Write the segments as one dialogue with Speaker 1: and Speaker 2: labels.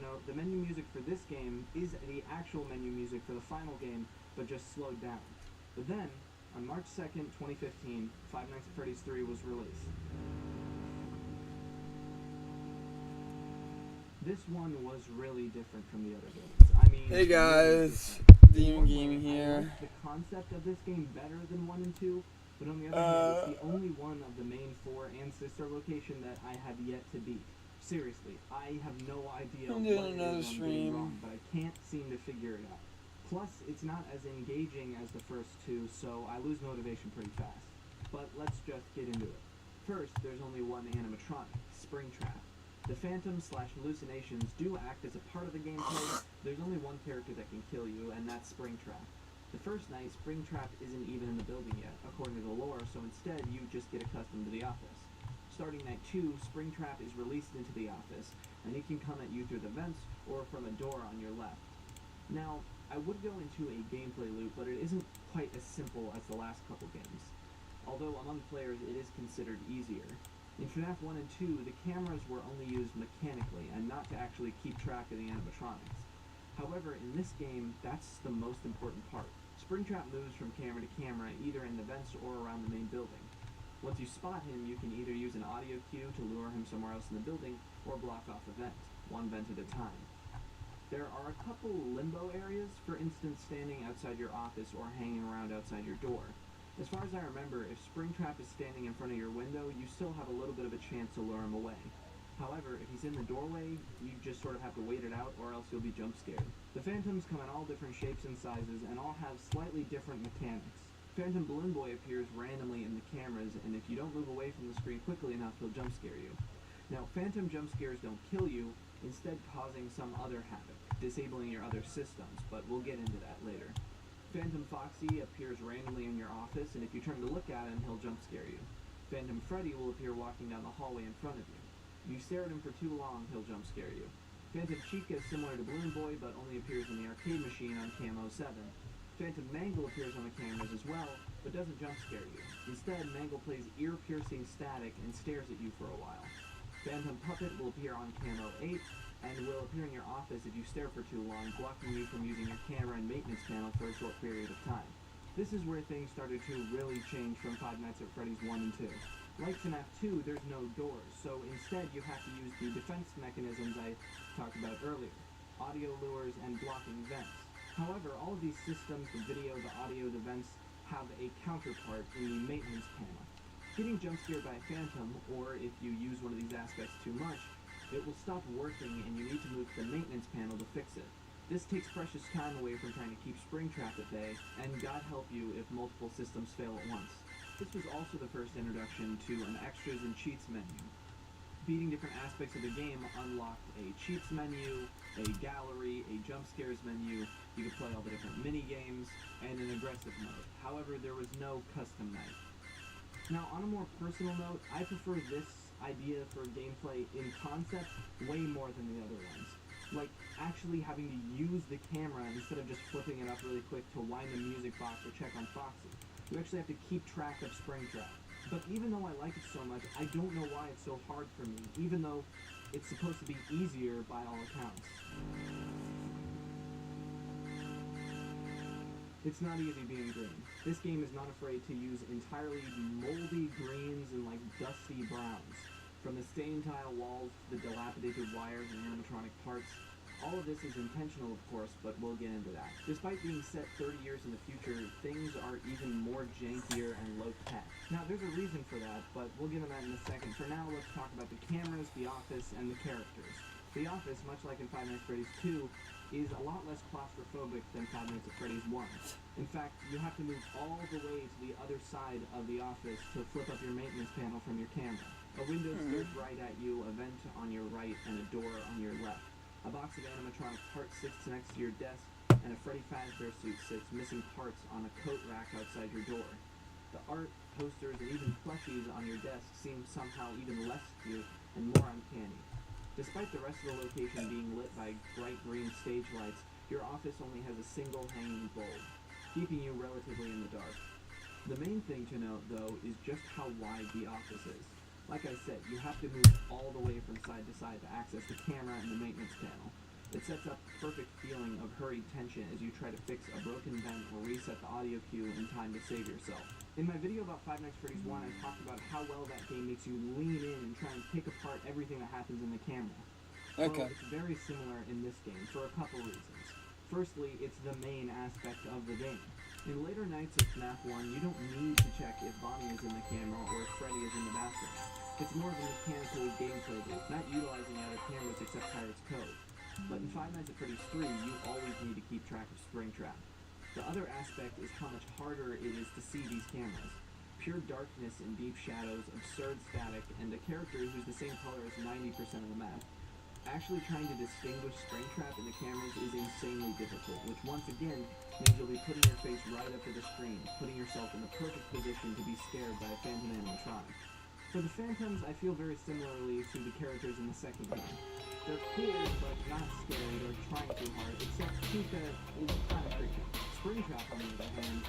Speaker 1: note, the menu music for this game is the actual menu music for the final game, but just slowed down. But then, on March 2nd, 2015, Five Nights at Freddy's 3 was released. This one was really different from the other games. I mean,
Speaker 2: Hey guys, Demon Gaming here.
Speaker 1: I like the concept of this game better than 1 and 2, but on the other hand, it's the only one of the main 4 and sister location that I have yet to beat. Seriously, I have no idea
Speaker 2: I'm
Speaker 1: what
Speaker 2: doing
Speaker 1: it
Speaker 2: another
Speaker 1: is I'm doing
Speaker 2: stream.
Speaker 1: wrong, but I can't seem to figure it out. Plus, it's not as engaging as the first 2, so I lose motivation pretty fast. But let's just get into it. First, there's only one animatronic, Springtrap. The phantoms/hallucinations do act as a part of the gameplay. There's only one character that can kill you, and that's Springtrap. The first night, Springtrap isn't even in the building yet, according to the lore, so instead you just get accustomed to the office. Starting night 2, Springtrap is released into the office, and he can come at you through the vents or from a door on your left. Now, I would go into a gameplay loop, but it isn't quite as simple as the last couple games. Although among players it is considered easier. In FNAF 1 and 2, the cameras were only used mechanically and not to actually keep track of the animatronics. However, in this game, that's the most important part. Springtrap moves from camera to camera, either in the vents or around the main building. Once you spot him, you can either use an audio cue to lure him somewhere else in the building, or block off a vent, one vent at a time. There are a couple limbo areas, for instance standing outside your office or hanging around outside your door. As far as I remember, if Springtrap is standing in front of your window, you still have a little bit of a chance to lure him away. However, if he's in the doorway, you just sort of have to wait it out or else you'll be jump scared. The phantoms come in all different shapes and sizes and all have slightly different mechanics. Phantom Balloon Boy appears randomly in the cameras, and if you don't move away from the screen quickly enough, he'll jump scare you. Now, phantom jump scares don't kill you, instead causing some other havoc, disabling your other systems, but we'll get into that later. Phantom Foxy appears randomly in your office, and if you turn to look at him, he'll jump scare you. Phantom Freddy will appear walking down the hallway in front of you. If you stare at him for too long, he'll jump scare you. Phantom Chica is similar to Balloon Boy, but only appears in the arcade machine on Camo 7. Phantom Mangle appears on the cameras as well, but doesn't jump scare you. Instead, Mangle plays ear-piercing static and stares at you for a while. Phantom Puppet will appear on Camo 8, and will appear in your office if you stare for too long, blocking you from using your camera and maintenance panel for a short period of time. This is where things started to really change from Five Nights at Freddy's 1 and 2. Like FNAF 2, there's no doors, so instead you have to use the defense mechanisms I talked about earlier, audio lures and blocking vents. However, all of these systems, the video, the audio, the vents, have a counterpart in the maintenance panel. Getting jump scared by a phantom, or if you use one of these aspects too much, it will stop working and you need to move to the maintenance panel to fix it. This takes precious time away from trying to keep Springtrap at bay, and God help you if multiple systems fail at once. This was also the first introduction to an extras and cheats menu. Beating different aspects of the game unlocked a cheats menu, a gallery, a jump scares menu, you could play all the different mini games, and an aggressive mode. However, there was no custom night. Now, on a more personal note, I prefer this idea for gameplay in concept way more than the other ones. Like, actually having to use the camera instead of just flipping it up really quick to wind the music box or check on Foxy. You actually have to keep track of Springtrap. But even though I like it so much, I don't know why it's so hard for me, even though it's supposed to be easier by all accounts. It's not easy being green. This game is not afraid to use entirely moldy greens and like dusty browns. From the stained tile walls to the dilapidated wires and animatronic parts, all of this is intentional of course, but we'll get into that. Despite being set 30 years in the future, things are even more jankier and low-tech. Now there's a reason for that, but we'll get into that in a second. For now, let's talk about the cameras, the office, and the characters. The office, much like in Five Nights at Freddy's 2, is a lot less claustrophobic than Five Nights at Freddy's 1. In fact, you have to move all the way to the other side of the office to flip up your maintenance panel from your camera. A window stares right at you, a vent on your right, and a door on your left. A box of animatronic parts sits next to your desk, and a Freddy Fazbear suit sits missing parts on a coat rack outside your door. The art, posters, and even plushies on your desk seem somehow even less cute and more uncanny. Despite the rest of the location being lit by bright green stage lights, your office only has a single hanging bulb, keeping you relatively in the dark. The main thing to note, though, is just how wide the office is. Like I said, you have to move all the way from side to side to access the camera and the maintenance panel. sets up a perfect feeling of hurried tension as you try to fix a broken vent or reset the audio cue in time to save yourself. In my video about Five Nights at Freddy's 1, I talked about how well that game makes you lean in and try and pick apart everything that happens in the camera.
Speaker 2: Okay.
Speaker 1: Well, it's very similar in this game for a couple reasons. Firstly, it's the main aspect of the game. In later nights of FNAF 1, you don't need to check if Bonnie is in the camera or if Freddy is in the bathroom. It's more of a mechanical gameplay loop, not utilizing other cameras except Pirate's Cove. But in Five Nights at Freddy's 3, you always need to keep track of Springtrap. The other aspect is how much harder it is to see these cameras. Pure darkness and deep shadows, absurd static, and a character who's the same color as 90% of the map. Actually trying to distinguish Springtrap in the cameras is insanely difficult, which once again means you'll be putting your face right up to the screen, putting yourself in the perfect position to be scared by a phantom animatronic. For the phantoms, I feel very similarly to the characters in the second game. They're cool, but not scary or trying too hard, except Chica is kind of creepy. Springtrap, on the other hand,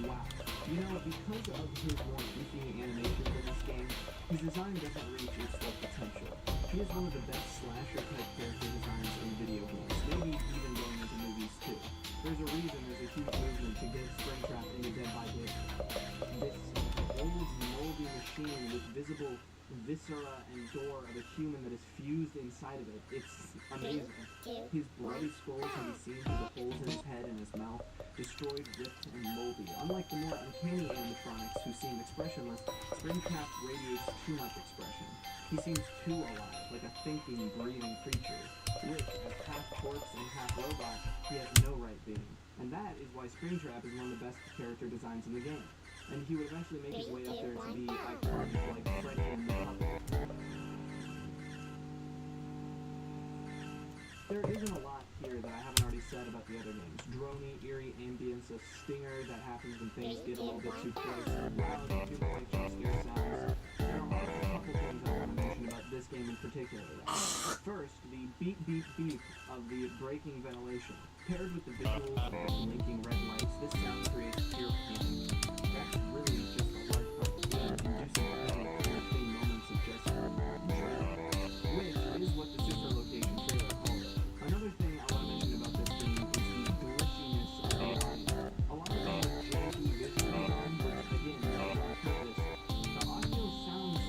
Speaker 1: wow. You know, because of his more goofy animations in this game, his design doesn't reach its full potential. He is one of the best slasher-type character designs in video games, maybe even going into movies too. There's a reason there's a huge movement to get Springtrap into Dead by Daylight. This old, moldy machine with visible viscera and gore of a human that is fused inside of it. It's amazing. His bloody skull can be seen through the holes in his head and his mouth, destroyed, ripped, and moldy. Unlike the more uncanny animatronics who seem expressionless, Springtrap radiates too much expression. He seems too alive, like a thinking, breathing creature, which, as half corpse and half robot, he has no right being. And that is why Springtrap is one of the best character designs in the game. And he would eventually make his way up there to be iconic like Freddy and the Puppet. There isn't a lot here that I haven't already said about the other games. Drony, eerie ambience, a stinger that happens when things get a little bit too close, loud, human-like jump scare sounds. There are also a couple things I want to mention about this game in particular. First, the beep beep beep of the breaking ventilation. Paired with the visuals of the blinking red lights, this sound creates pure panic. That's really just a large part of the game, inducing between moments of just dread, which is what the super location trailer called it. Another thing I want to mention about this game is the glitchiness of the audio. A lot of them are janky visual design, which again is on purpose. The audio sounds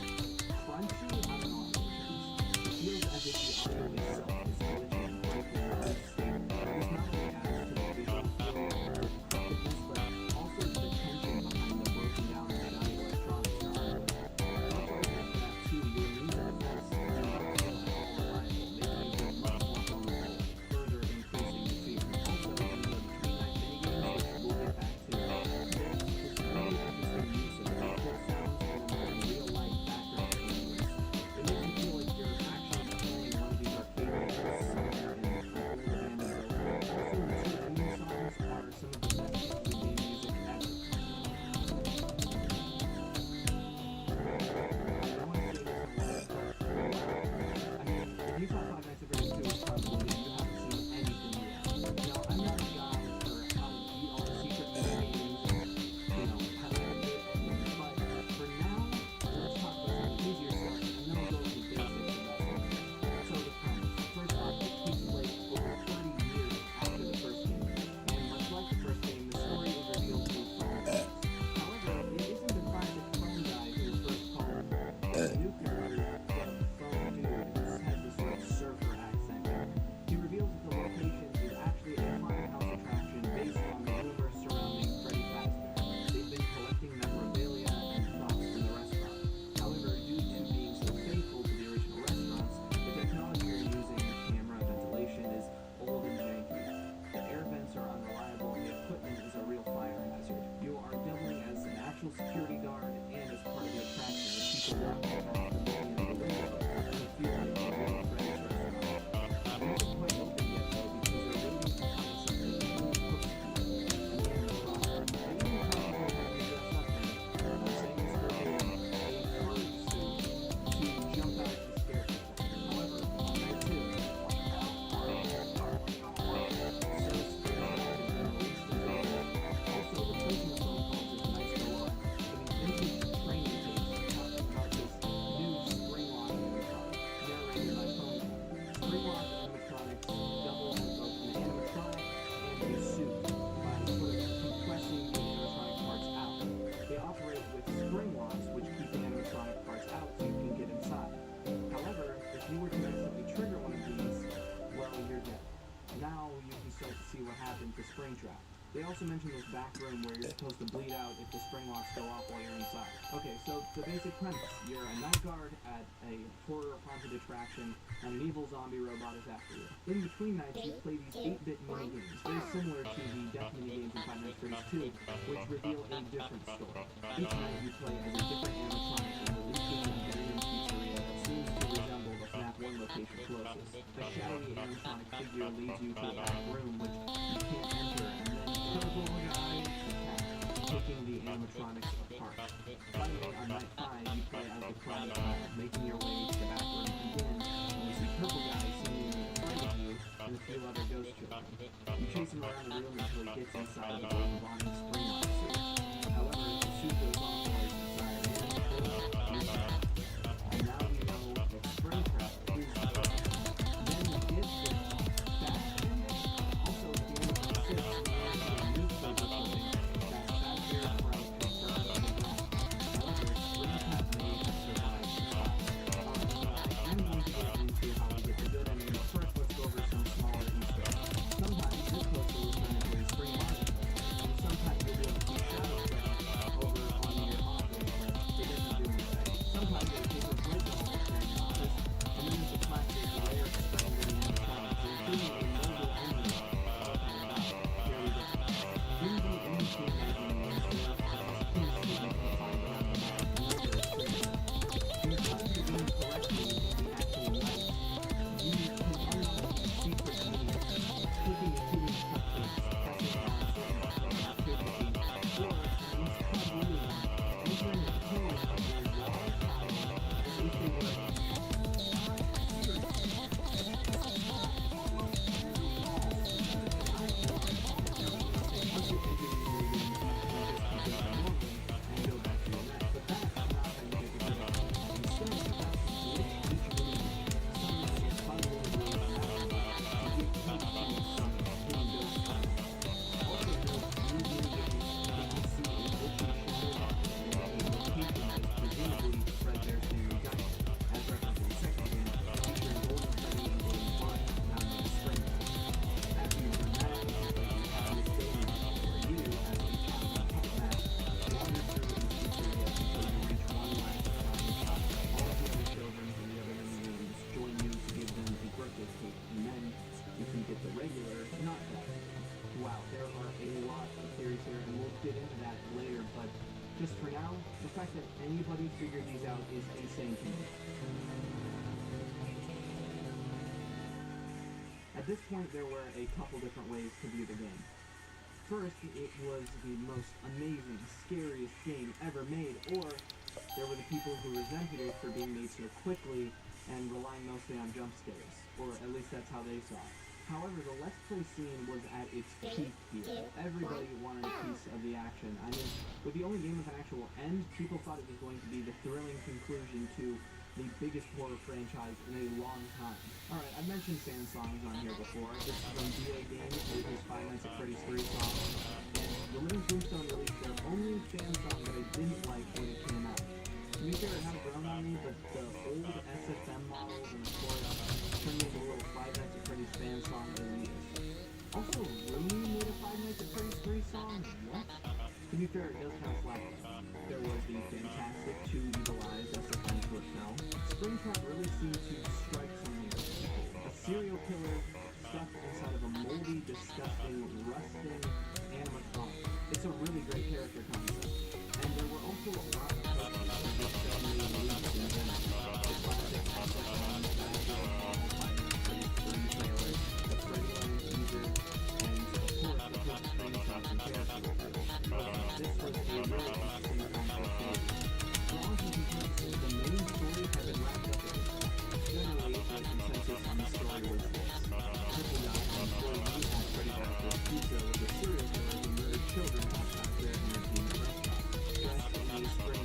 Speaker 1: crunchy, I don't know how to say this. It feels as if the audio itself is glitching, breaking, or unstable. This not only adds to the visual feel or crookedness, but also to the tension behind the broken down and shiny electronics and hardware. Much like that too, your means of defense Springtrap. They also mention this back room where you're supposed to bleed out if the spring locks go off while you're inside. Okay, so the basic premise. You're a night guard at a horror haunted attraction, and an evil zombie robot is after you. In between nights, you play these 8-bit minigames, very similar to the death minigames in Five Nights at Freddy's 2, which reveal a different story. Each night you play as a different animatronic in the leaking and Barium pizzeria that seems to resemble the FNAF 1 location closest. A shadowy animatronic figure leads you to a back room which you can't enter, and then purple guys attack, taking the animatronics apart. Finally, on night 5, you play as the Karate Child, making your way to the back room again, and you see purple guys seemingly afraid of you, and a few other ghost children. You chase him around the room until he gets inside the Golden Bonnie Springlock suit. However, the suit goes off while he's inside, and you're dead. And now you know that Springtrap is the problem. Then you give this back ending. Also, at the end of the 6, you learn a newspaper clipping that Fazbear Fright had burned on the ground. However, Springtrap may have survived the fire. I am going to get into how we get the good ending, but first let's go over some smaller Easter eggs. Sometimes this poster will turn into a spring bonnet, and sometimes you'll be able to see shadow effects over on your office, but it doesn't do anything. Sometimes there's a paper plate on your office, and then there's a plastic layer spring with an animatronic, including a mobile enemy. Here we go. In the in-between magazines, there are hints that you can find around the map and other experiences. Because you're doing correctly in the actual life, you can unlock secret meanings, clicking a hidden cupcakes, pressing on certain buttons activity, or at least probably entering the code of your wall tile if they were once you exit the game, you can just keep going normal and go back to your next. But that's not how you get the good ending. Instead, you have to glitch each room, summon a puzzle room magic, to give code to some hidden ghost tunnel. Also note, usually you can see a glitchy shadow bar in a location that is presumably Fredbear Family Diner, as referenced in the second game, featuring Golden Freddy and Golden Bonnie, now known as Springtrap. After you dramatically complete the happiest day map, where you, as a child on puppet map, wander through the pizzeria until you reach one last shiny shop. All of the other children from the other mini-games join you to give them a birthday cake, and then you can get the regular not that. Wow, there are a lot of theories here, and we'll get into that later, but just for now, the fact that anybody figured these out is insane to me. At this point, there were a couple different ways to view the game. First, it was the most amazing, scariest game ever made, or there were the people who resented it for being made so quickly and relying mostly on jump scares, or at least that's how they saw it. However, the Let's Play scene was at its peak here. Everybody wanted a piece of the action. I mean, with the only game with an actual end, people thought it was going to be the thrilling conclusion to the biggest horror franchise in a long time. Alright, I've mentioned fan songs on here before. This is from DA Games with his Five Nights at Freddy's 3 song. And the Living Tombstone released their only fan song that I didn't like when it came out. To be fair, it had grown on me, but the old SFM models and the chorus turned into a little Five Nights at Freddy's fan song elitist. Also, Rooney made a Five Nights at Freddy's 3 song? What? To be fair, it does kind of slap. There was the fantastic Two Evil Eyes SFM short film. Springtrap really seemed to strike some nerves. A serial killer stuck inside of a moldy, disgusting, rusting animatronic. It's a really great character concept. And there were also a lot of posters that just suddenly released in general. The classic SFM, Freddy trailer, the Freddy Land teaser, and of course the quick screenshots and character reveals. This was a really interesting time for the flaws and complexity, the main story had been wrapped up in it. Generally, the consensus on the story was this. Triple Guy, an employee at Freddy Fazbear's Pizza, was a serial killer who murdered children outside their entertainment restaurant. Dressed in a spring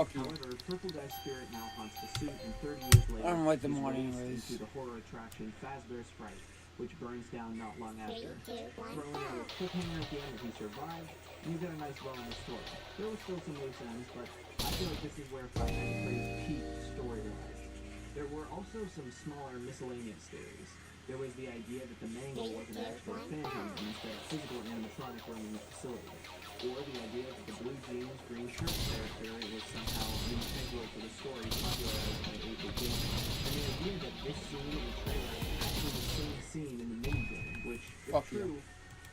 Speaker 2: Fuck you.
Speaker 1: However, Purple Guy's spirit now haunts the suit, and 30 years later,
Speaker 2: I don't like them
Speaker 1: he's
Speaker 2: more
Speaker 1: released
Speaker 2: anyways.
Speaker 1: into the horror attraction Fazbear's Fright, which burns down not long after. Throwing out a cliffhanger at the end that he survived, and you get a nice bow in the story. There were still some loose ends, but I feel like this is where Five Nights at Freddy's peak story-wise. There were also some smaller miscellaneous theories. There was the idea that the Mangle was an actual phantom and instead a physical animatronic running the facility. Or the idea that the blue jeans, green shirt character was somehow integral to the story popularized by 8-bit gaming. And the idea that this scene in the trailer is actually the same scene in the minigame, which, if
Speaker 2: Fuck
Speaker 1: true,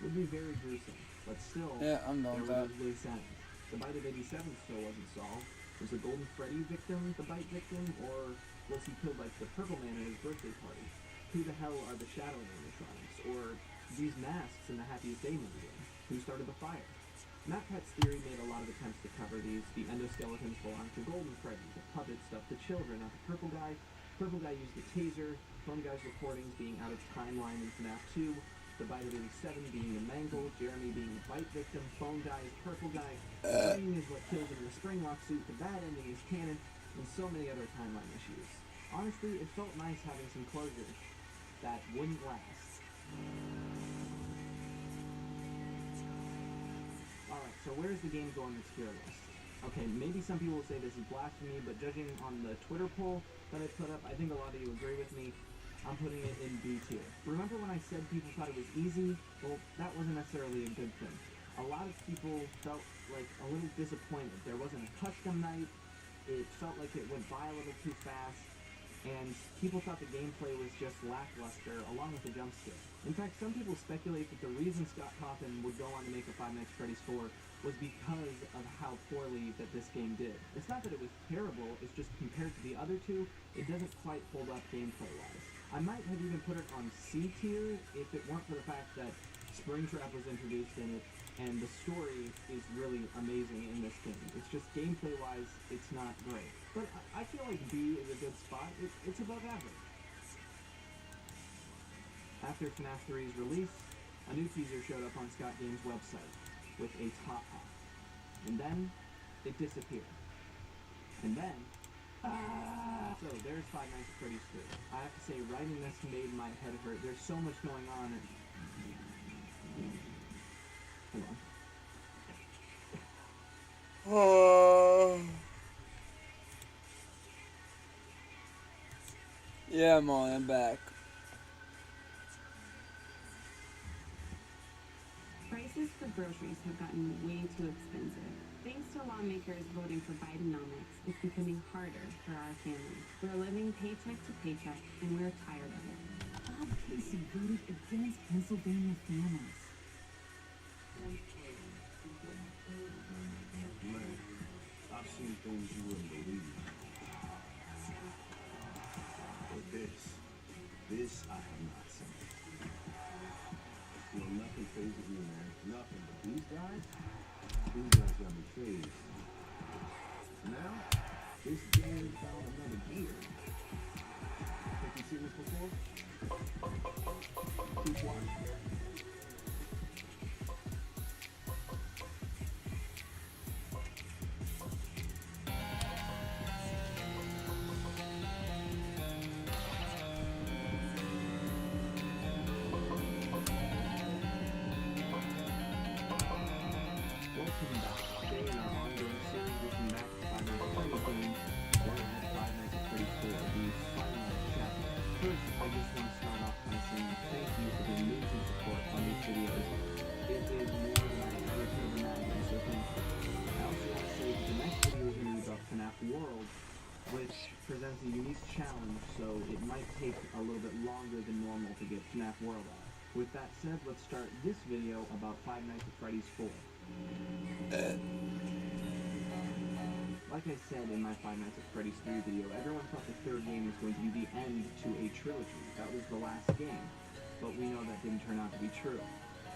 Speaker 1: would be very gruesome. But still,
Speaker 2: Yeah, I'm
Speaker 1: there
Speaker 2: done with
Speaker 1: were
Speaker 2: that.
Speaker 1: those loose ends. The Bite of 87 still wasn't solved. Was the Golden Freddy victim the Bite victim, or was he killed like the Purple Man at his birthday party? Who the hell are the Shadow animatronics? Or these masks in the Happiest Day movie? Who started the fire? Matt Pett's theory made a lot of attempts to cover these. The endoskeletons belonged to Golden Freddy. The puppet stuffed the children, not the Purple Guy. Purple Guy used the taser. Phone Guy's recordings being out of timeline in FNAF 2. The Bite of 87 being the Mangle. Jeremy being the Bite victim. Phone Guy is Purple Guy. Screaming is what kills him in the Springlock suit. The bad ending is canon. And so many other timeline issues. Honestly, it felt nice having some closure that wouldn't last. Alright, so where's the game go on this tier list? Okay, maybe some people will say this is blasphemy, but judging on the Twitter poll that I put up, I think a lot of you agree with me. I'm putting it in B tier. Remember when I said people thought it was easy? Well, that wasn't necessarily a good thing. A lot of people felt like a little disappointed. There wasn't a custom night. It felt like it went by a little too fast. And people thought the gameplay was just lackluster, along with the jump scare. In fact, some people speculate that the reason Scott Cawthon would go on to make a Five Nights at Freddy's 4 was because of how poorly that this game did. It's not that it was terrible, it's just compared to the other two, it doesn't quite hold up gameplay-wise. I might have even put it on C tier if it weren't for the fact that Springtrap was introduced in it, and the story is really amazing in this game. It's just gameplay-wise, it's not great. But I feel like B is a good spot. It's above average. After FNAF 3's release, a new teaser showed up on Scott Games' website with a top hat. And then, it disappeared. And then, so there's Five Nights at Freddy's 3. I have to say, writing this made my head hurt. There's so much going on. Hold on.
Speaker 2: Oh. Yeah, Molly, I'm back.
Speaker 3: Prices for groceries have gotten way too expensive. Thanks to lawmakers voting for Bidenomics, it's becoming harder for our families. We're living paycheck to paycheck, and we're tired of it.
Speaker 4: Bob Casey voted against Pennsylvania families.
Speaker 5: Man, I've seen things you wouldn't believe. But this I have not seen. You know, nothing phases me, man. Nothing. But these guys got me phased. Now, this game found another gear. Have you seen this before? Keep watching.
Speaker 1: Welcome back. Today in our ongoing series, looking back at Five Nights at Freddy's games, we're at Five Nights at Freddy's 4, the final chapter. First, I just want to start off by saying thank you for the amazing support on these videos. It is more than I ever could have imagined, so thank you. I also want to say that the next video is going to be about FNAF World, which presents a unique challenge, so it might take a little bit longer than normal to get FNAF World out. With that said, let's start this video about Five Nights at Freddy's 4. Like I said in my Five Nights at Freddy's 3 video, everyone thought the third game was going to be the end to a trilogy. That was the last game. But we know that didn't turn out to be true.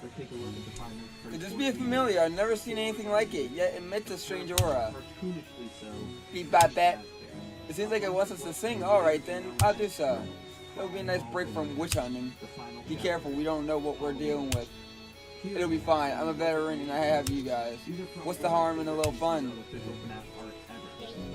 Speaker 1: Let's take a look at the Five Nights at Freddy's 4.
Speaker 2: Could this be familiar? I've never seen anything like it, yet emits a strange aura.
Speaker 1: Cartoonishly so.
Speaker 2: Beat by bat. It seems like it wants us to sing. Alright then, I'll do so. It'll be a nice break from witch hunting.
Speaker 1: The final
Speaker 2: Be
Speaker 1: chapter.
Speaker 2: careful, we don't know what we're dealing with.
Speaker 1: Here-
Speaker 2: It'll be fine. I'm a veteran and I have you guys.
Speaker 1: These are
Speaker 2: What's the harm in a little fun?
Speaker 1: Official FNAF art ever.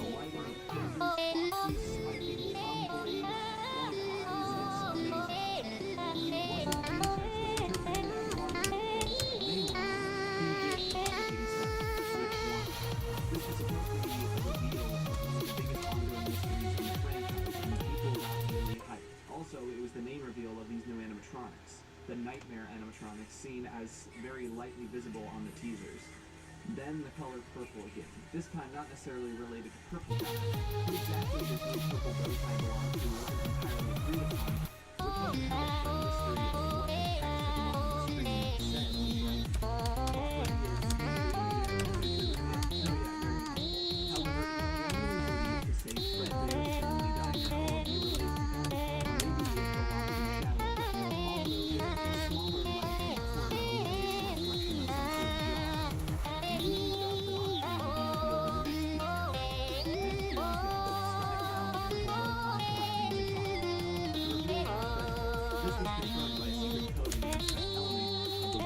Speaker 1: Also, it was the name reveal of these new animatronics. The Nightmare animatronics, seen as very lightly visible on the teasers. Then the color purple again. This time not necessarily related to purple dye. Who exactly this new purple bow tie belongs to wasn't entirely agreed upon, which was kind of the mystery of what the text at the bottom of the screen said. However, it's generally believed to say Fred Bear's family died color be related to that, or maybe it's the shadow. Also, there's a smaller light in the corner illuminating a reflection of some sort of jaw.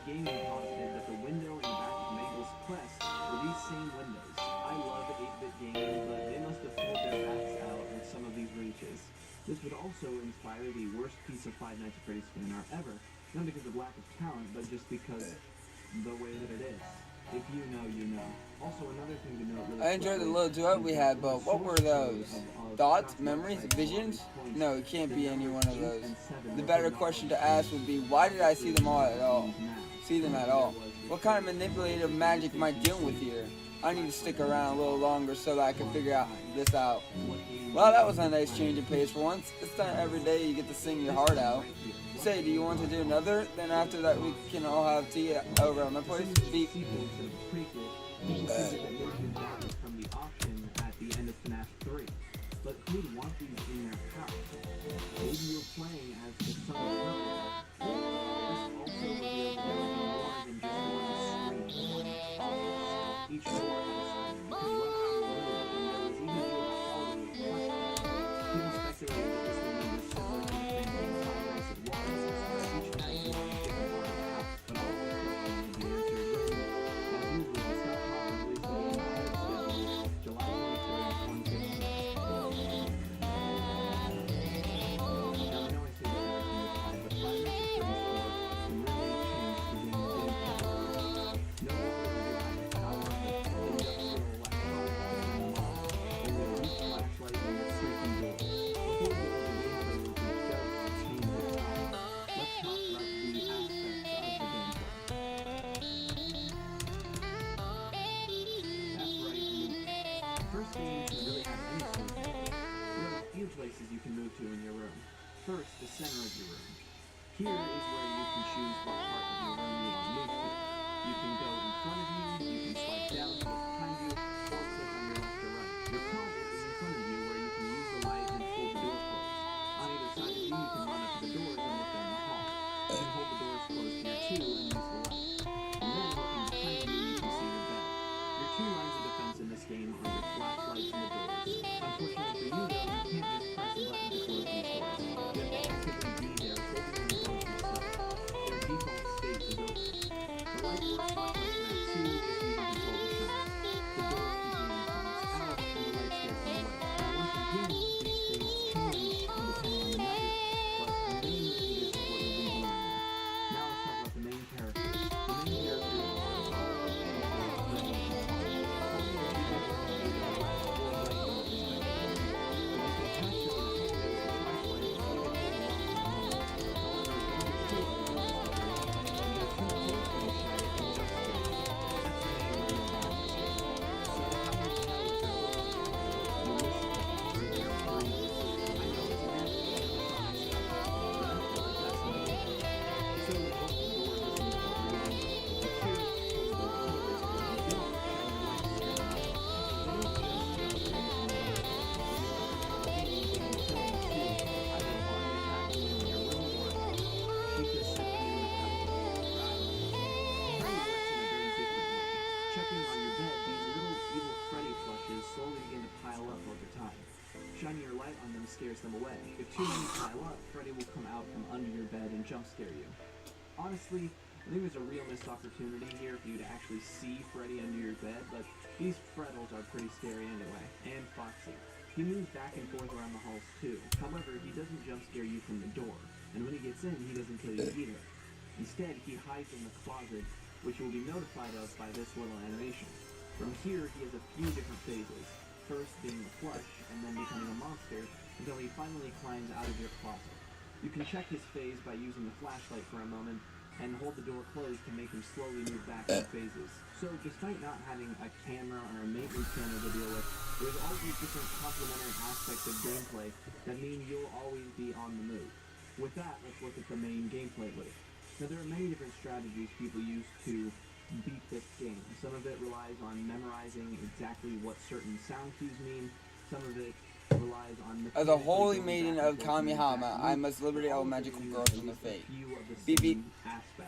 Speaker 1: Gaming posited that the window in the back of Mangle's Quest were these same windows. I love 8-bit gaming, but they must have pulled their backs out with some of these reaches. This would also inspire the worst piece of Five Nights at Freddy's fan art ever, not because of lack of talent, but just because the way that it is. If you know, you know. Also, another thing to note really
Speaker 2: I enjoyed the little duet we had, but what were those? Thoughts, memories, visions? No, it can't be any one of those. The better question to ask would be, why did I see them all at all? See them at all? What kind of manipulative magic am I dealing with here? I need to stick around a little longer so that I can figure this out. Well, that was a nice change of pace for once. It's not every day you get to sing your heart out. Say, do you want to do another? Then after that we can all have tea over at my place. Beep.
Speaker 1: From the auction at the end of FNAF 3. But who'd want these in their house? Maybe you're playing as the son of Purple. This also reveals that there was more than just one screen. Each door had a screen. You could run around the room, and there was even a hallway with questions. People speculated that this would be similar to the thing in Five Nights at Waltz, where each night you want to pick a part of the house, but all the questions would be answered later. And usually the stuff probably released on the entire schedule, July 23rd, 2015. Now I know I say that everything is fine, but Five Nights at Freddy's 4 really changed the game of gameplay. No longer do you have the power of the industrial electronic in the mall, only a weak flashlight and a creaky door. Before we get into gameplay, which does change the time, let's talk about the aspects of the gameplay. That's right, Luke. The first thing you can really have any smooth play. You have a few places you can move to in your room. First, the center of your room. Here is where you can choose what part of your room you want to move to. You can go in front of you, you can swipe down to look behind you, or click on your left or right. Your closet is in front of you where you can use the light and hold the door closed. On either side of you, you can run up to the doors and look down the hall. You can hold the doors closed here too and use the light. And then looking behind you, you can see your bed. Your two lines of defense in this game are your flashlights and the doors. Unfortunately for you though, you can't just press a button to close these doors. You have to actively be there holding them closed yourself. Their default state is open. The light works much like that too if you can control the shutters. The doors keep the animatronics out and the lights get in the way. Now once again, these things change depending on the night, but mainly this is what you'll be doing there. Now let's talk about the main characters. The main characters are scares them away. If too many pile up, Freddy will come out from under your bed and jump scare you. Honestly, I think there's a real missed opportunity here for you to actually see Freddy under your bed, but these Freddles are pretty scary anyway, and foxy. He moves back and forth around the halls too. However, he doesn't jump scare you from the door, and when he gets in, he doesn't kill you either. Instead, he hides in the closet, which you will be notified of by this little animation. From here, he has a few different phases. First being the flush, and then becoming a monster, until he finally climbs out of your closet. You can check his phase by using the flashlight for a moment, and hold the door closed to make him slowly move back in phases. So, despite not having a camera or a maintenance channel to deal with, there's all these different complementary aspects of gameplay that mean you'll always be on the move. With that, let's look at the main gameplay loop. Now, there are many different strategies people use to beat this game. Some of it relies on memorizing exactly what certain sound cues mean. Some of it relies on
Speaker 2: As a holy maiden of Kamihama, I must liberate all magical girls from their fate. Beep beep.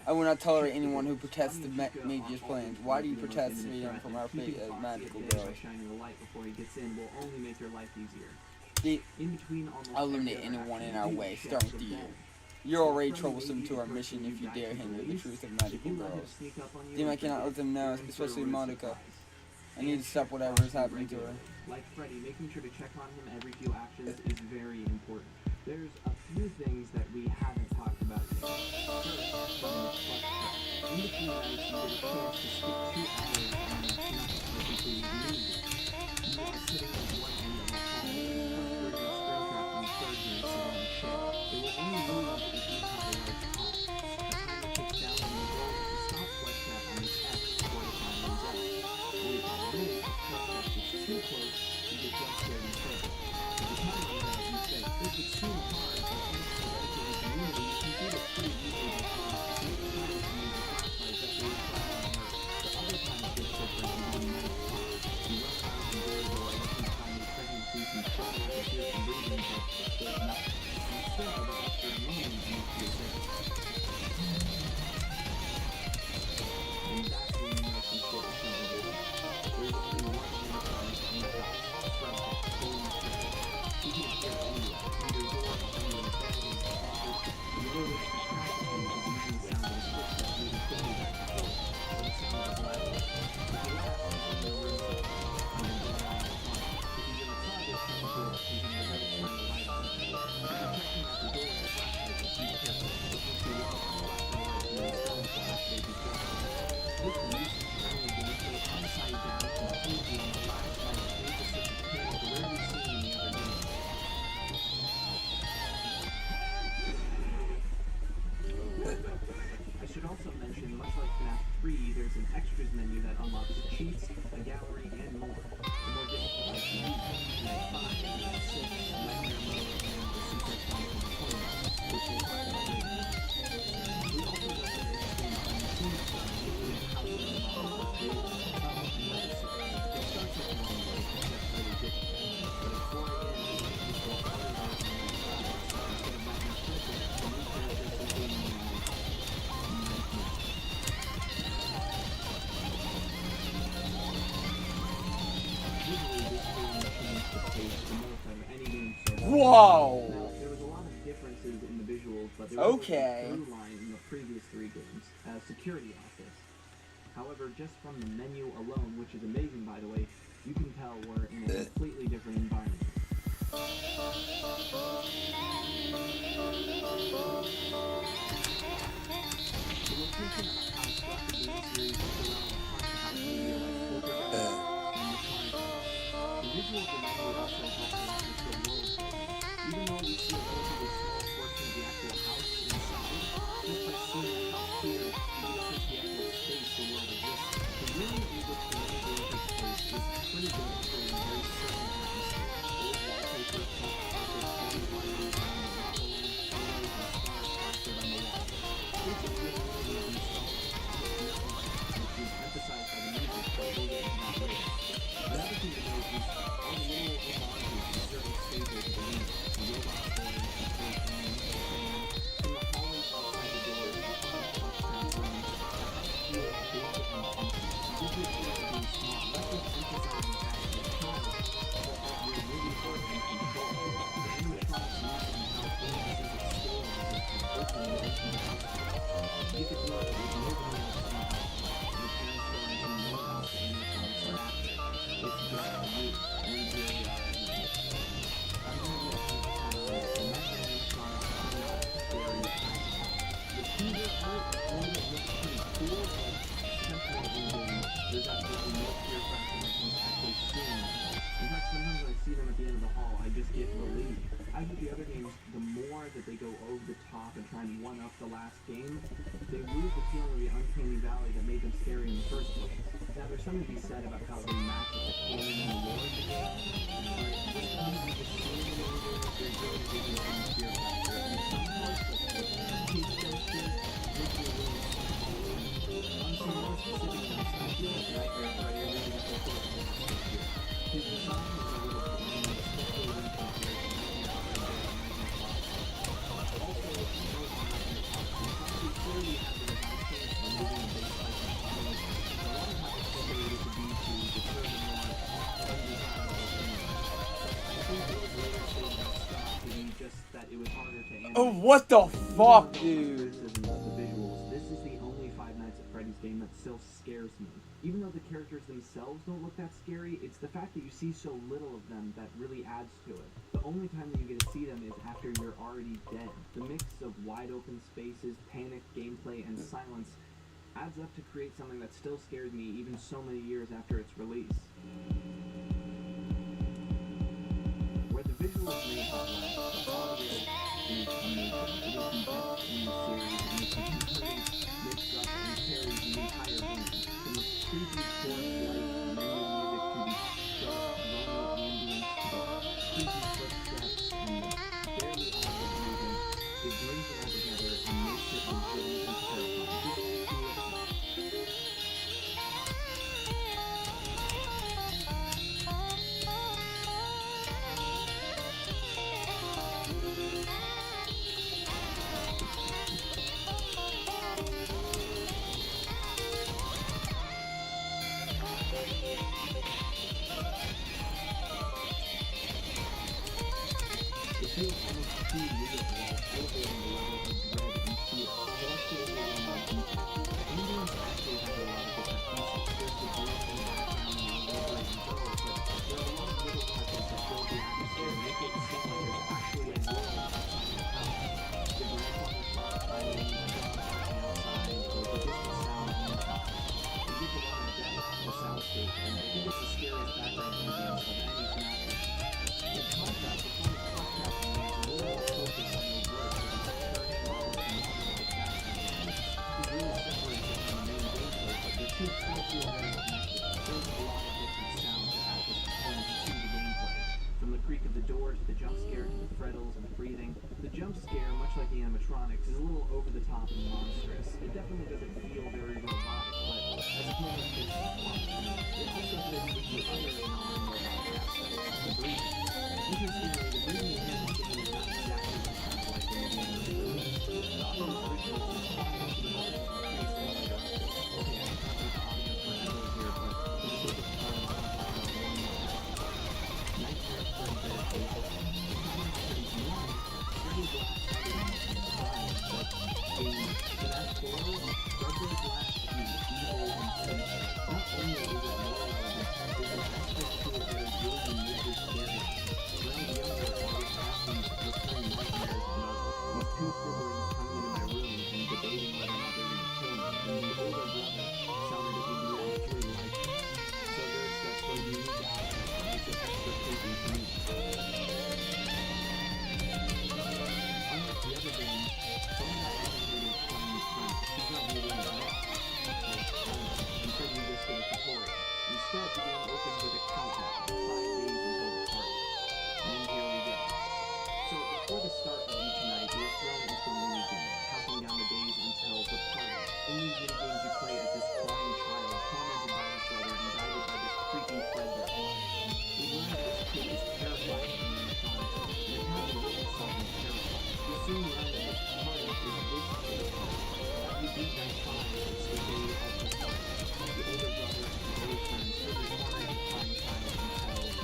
Speaker 2: I will not tolerate anyone who protests the Magia's plans. Why do you protest freedom from our fate as magical girls? Beep. I'll eliminate anyone in our way, starting with you. You're already troublesome to our mission if you dare hinder the truth of magical girls. Damn, I cannot let them know, especially Monica. I need to stop whatever is happening to her.
Speaker 1: Like Freddy, making sure to check on him every few actions is very important. There's a few things that we haven't talked about yet. First, from the flush test. In between nights, you get a chance to skip 2 hours on the night to complete immunity. You are sitting at one end of a hall, and the Springtrap and the third night sit on a chair. They will only move if you have a large pop. The timer ticks down and the goal is to stop flush trap on this X before the time runs out. When you have a move, flush trap gets too close, you get jump scared instead. At the time runs out, you say, if it's too hard, but thanks to dedicated community, you can do it pretty easily this time. You can use the flashlight that they try on her. The other time it gets different, you do a nice pop. You rush out and go to like every time you're checking to see some trouble or hear some breathing, but there's nothing. Instead, after a moment, you feel safe. And that's when you know some shit is going to do. There's only one unicorn in the house. Freddy, holy shit. He can't get anywhere. Either door, under the bed, in the closet. You notice the trash can is using the sound of his footsteps moving quickly back and forth. Or the sound of laughter. If you laugh, the room's open. And then go around the corner. If he's in the closet, turn the door. He's in the bed, turn the light on. If you're checking out the door with a flashlight, just be careful. If you see one flashlight, and then stone flash, they be careful. This release is only gameplay upside down completely on the last night of the Pacific Pit, rarely seen in the other games. I should also mention, much like FNAF 3, there's an extras menu that unlocks cheats, a gallery, and more. The more difficult is the FNAF 5, FNAF 6, Nightmare Mode, and the Secret Chronicles Tournament, which we'll talk about later. We also know that there's some unseen stuff, particularly in how the models are created. And necessary. It starts with the wrong way, and that's really difficult. But exploring it and making people other than instead of Nightmare Princess, the new character simply means Nightmare. Usually this game changed the pace the most out of any game so far.
Speaker 2: Whoa!
Speaker 1: Now, there was a lot of differences in the visuals, but there was
Speaker 2: Okay.
Speaker 1: a through line in the previous 3 games, security office. However, just from the menu alone, which is amazing by the way, you can tell we're in a completely different environment. The location of the house throughout the game series is around the haunted house area like Poltergeist and the Conjuring. The visual of the menu also helps establish the world building. Even though we see a relatively small portion of the actual house inside, just by seeing the house here, you get a sense of the actual space the world exists. The room in which the main game takes place is pretty good at creating a very certain atmosphere. Old wallpaper, soft carpet, old wires, and lava lamps, photos, and stars plastered on the wall. This is really easy to install, which is emphasized by the music, but we'll get into that later. Another thing to note is all the little homages to certain staples of the game. The robot toy, the fake fan, the fan, in the hallways outside the door, the flush trap room, that feel big and empty. This is being small, not just emphasizing the fact that the child will have your moving force and control. The image art, all of it looks pretty cool, but especially in-game, there's absolutely no fear factor that comes actually seeing them. In fact, sometimes when I see them at the end of the hall, I just get relieved. As with the other games, the more that they go over the top and try and one-up the last game, they lose the feeling of the uncanny valley that made them scary in the first place. Now, there's something to be said about how they match with the canon and the lore of the game. This comes with the simulator, they're really giving some fear factor, and some parts like the case jumpscare make me really on some more specific notes, I feel like Nightmare Friday really got their foot on the gas here. His design is a little plain, especially when compared to Nightmare Friday and Nightmare Fox. Also, if you know on Nightmare Fox, you clearly have the design change from moving the base like a comic. A lot of how it's separated to be to deter the more undesirable things. I think those later stages stopped to be just that it was harder to animate.
Speaker 2: Oh, what the fuck, dude?
Speaker 1: Criticism of the visuals, this is the only Five Nights at Freddy's game that still scares me. Even though the characters themselves don't look that scary, it's the fact that you see so little of them that really adds to it. The only time that you get to see them is after you're already dead. The mix of wide open spaces, panicked gameplay, and silence adds up to create something that still scares me even so many years after its release. Where the visuals may have left, the audio is amazing. It is the best in the series, and it's completely mixed up and carries the entire game. From the creepy forest-like menu music to the sharp, lonely ambience to the creepy footsteps and the barely audible movement, it brings it all together and makes it legit and terrifying. Just listen. It feels almost too real while elevating the level of dread and fear. So let's get into it more detail. Indians actually have a lot of different pieces. There's the glitch in the background and the over and go, but there are a lot of little touches that build the atmosphere and make it seem like there's actually a world outside the house. The grandfather clock chiming, the dog barking outside, or the distant sound on the top. It gives a lot of depth to the soundscape, and I think it's the scariest background ambience of any FNAF game. In contrast, the Sonic Podcast remains a little more focused on those words with its turning models and modulated background. It really separates it from the main gameplay, but the two still feel very connected. There's a lot of different sounds that act as components to the gameplay. From the creak of the door to the jump scare to the frettles and the breathing, the jump scare, much like the animatronics, is a little over the top and monstrous. It definitely doesn't feel very robotic, but as a moment it fits the plot. It also fits with the other non-robotic aspects, the breathing. Interestingly, the breathing mechanic is not exactly the sound like in the game was released. The audio original was fine to the others based on the director. Okay, I can talk about the audio forever here, but for the sake of time, I'll talk about one more aspect. Nightmare Freddy dedication. Nightmare Freddy's 1, Freddy Glass started out as a surprise, but in FNAF 4, Freddy Glass is evil and sinister. Not only is it more relevant, there's an aspect to it that is really uniquely scary. When I was younger, I would have these recurring nightmares about these two siblings coming into my room and debating whether or not they were going to kill me, and the older brother sounded as if he actually liked me. So there's that sort of unique aspect that makes it extra creepy to me. Unlike the other games, some of my animated playing is fun. She's not really an adult. Instead, you just get a tutorial. Instead, the game opens with a countdown, 5 days until the party. And here we go. So before the start of each night, you're thrown into a minigame, counting down the days until the party. In these minigames, you play as this crying child, tormented by her brother and guided by this creepy Fredbear. We learn that this kid is terrified of animatronics, and it has a witness something terrifying. You soon learn that this party is this kid's party. As you beat night 5, it's the day of the party. The older brother and his older friends live in corner of the crying child until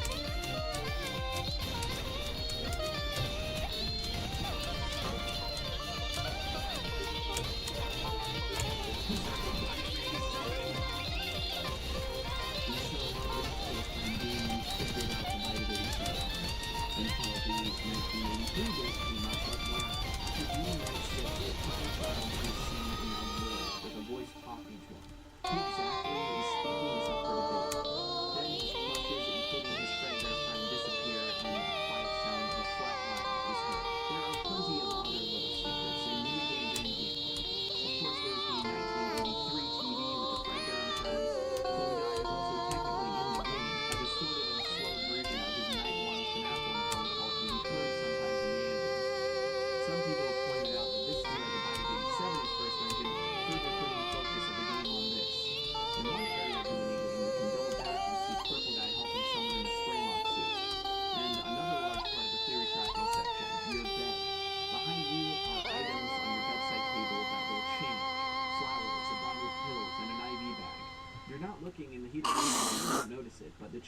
Speaker 1: until the 1983 disc came out, but yeah, after beating night 6, the child is seen in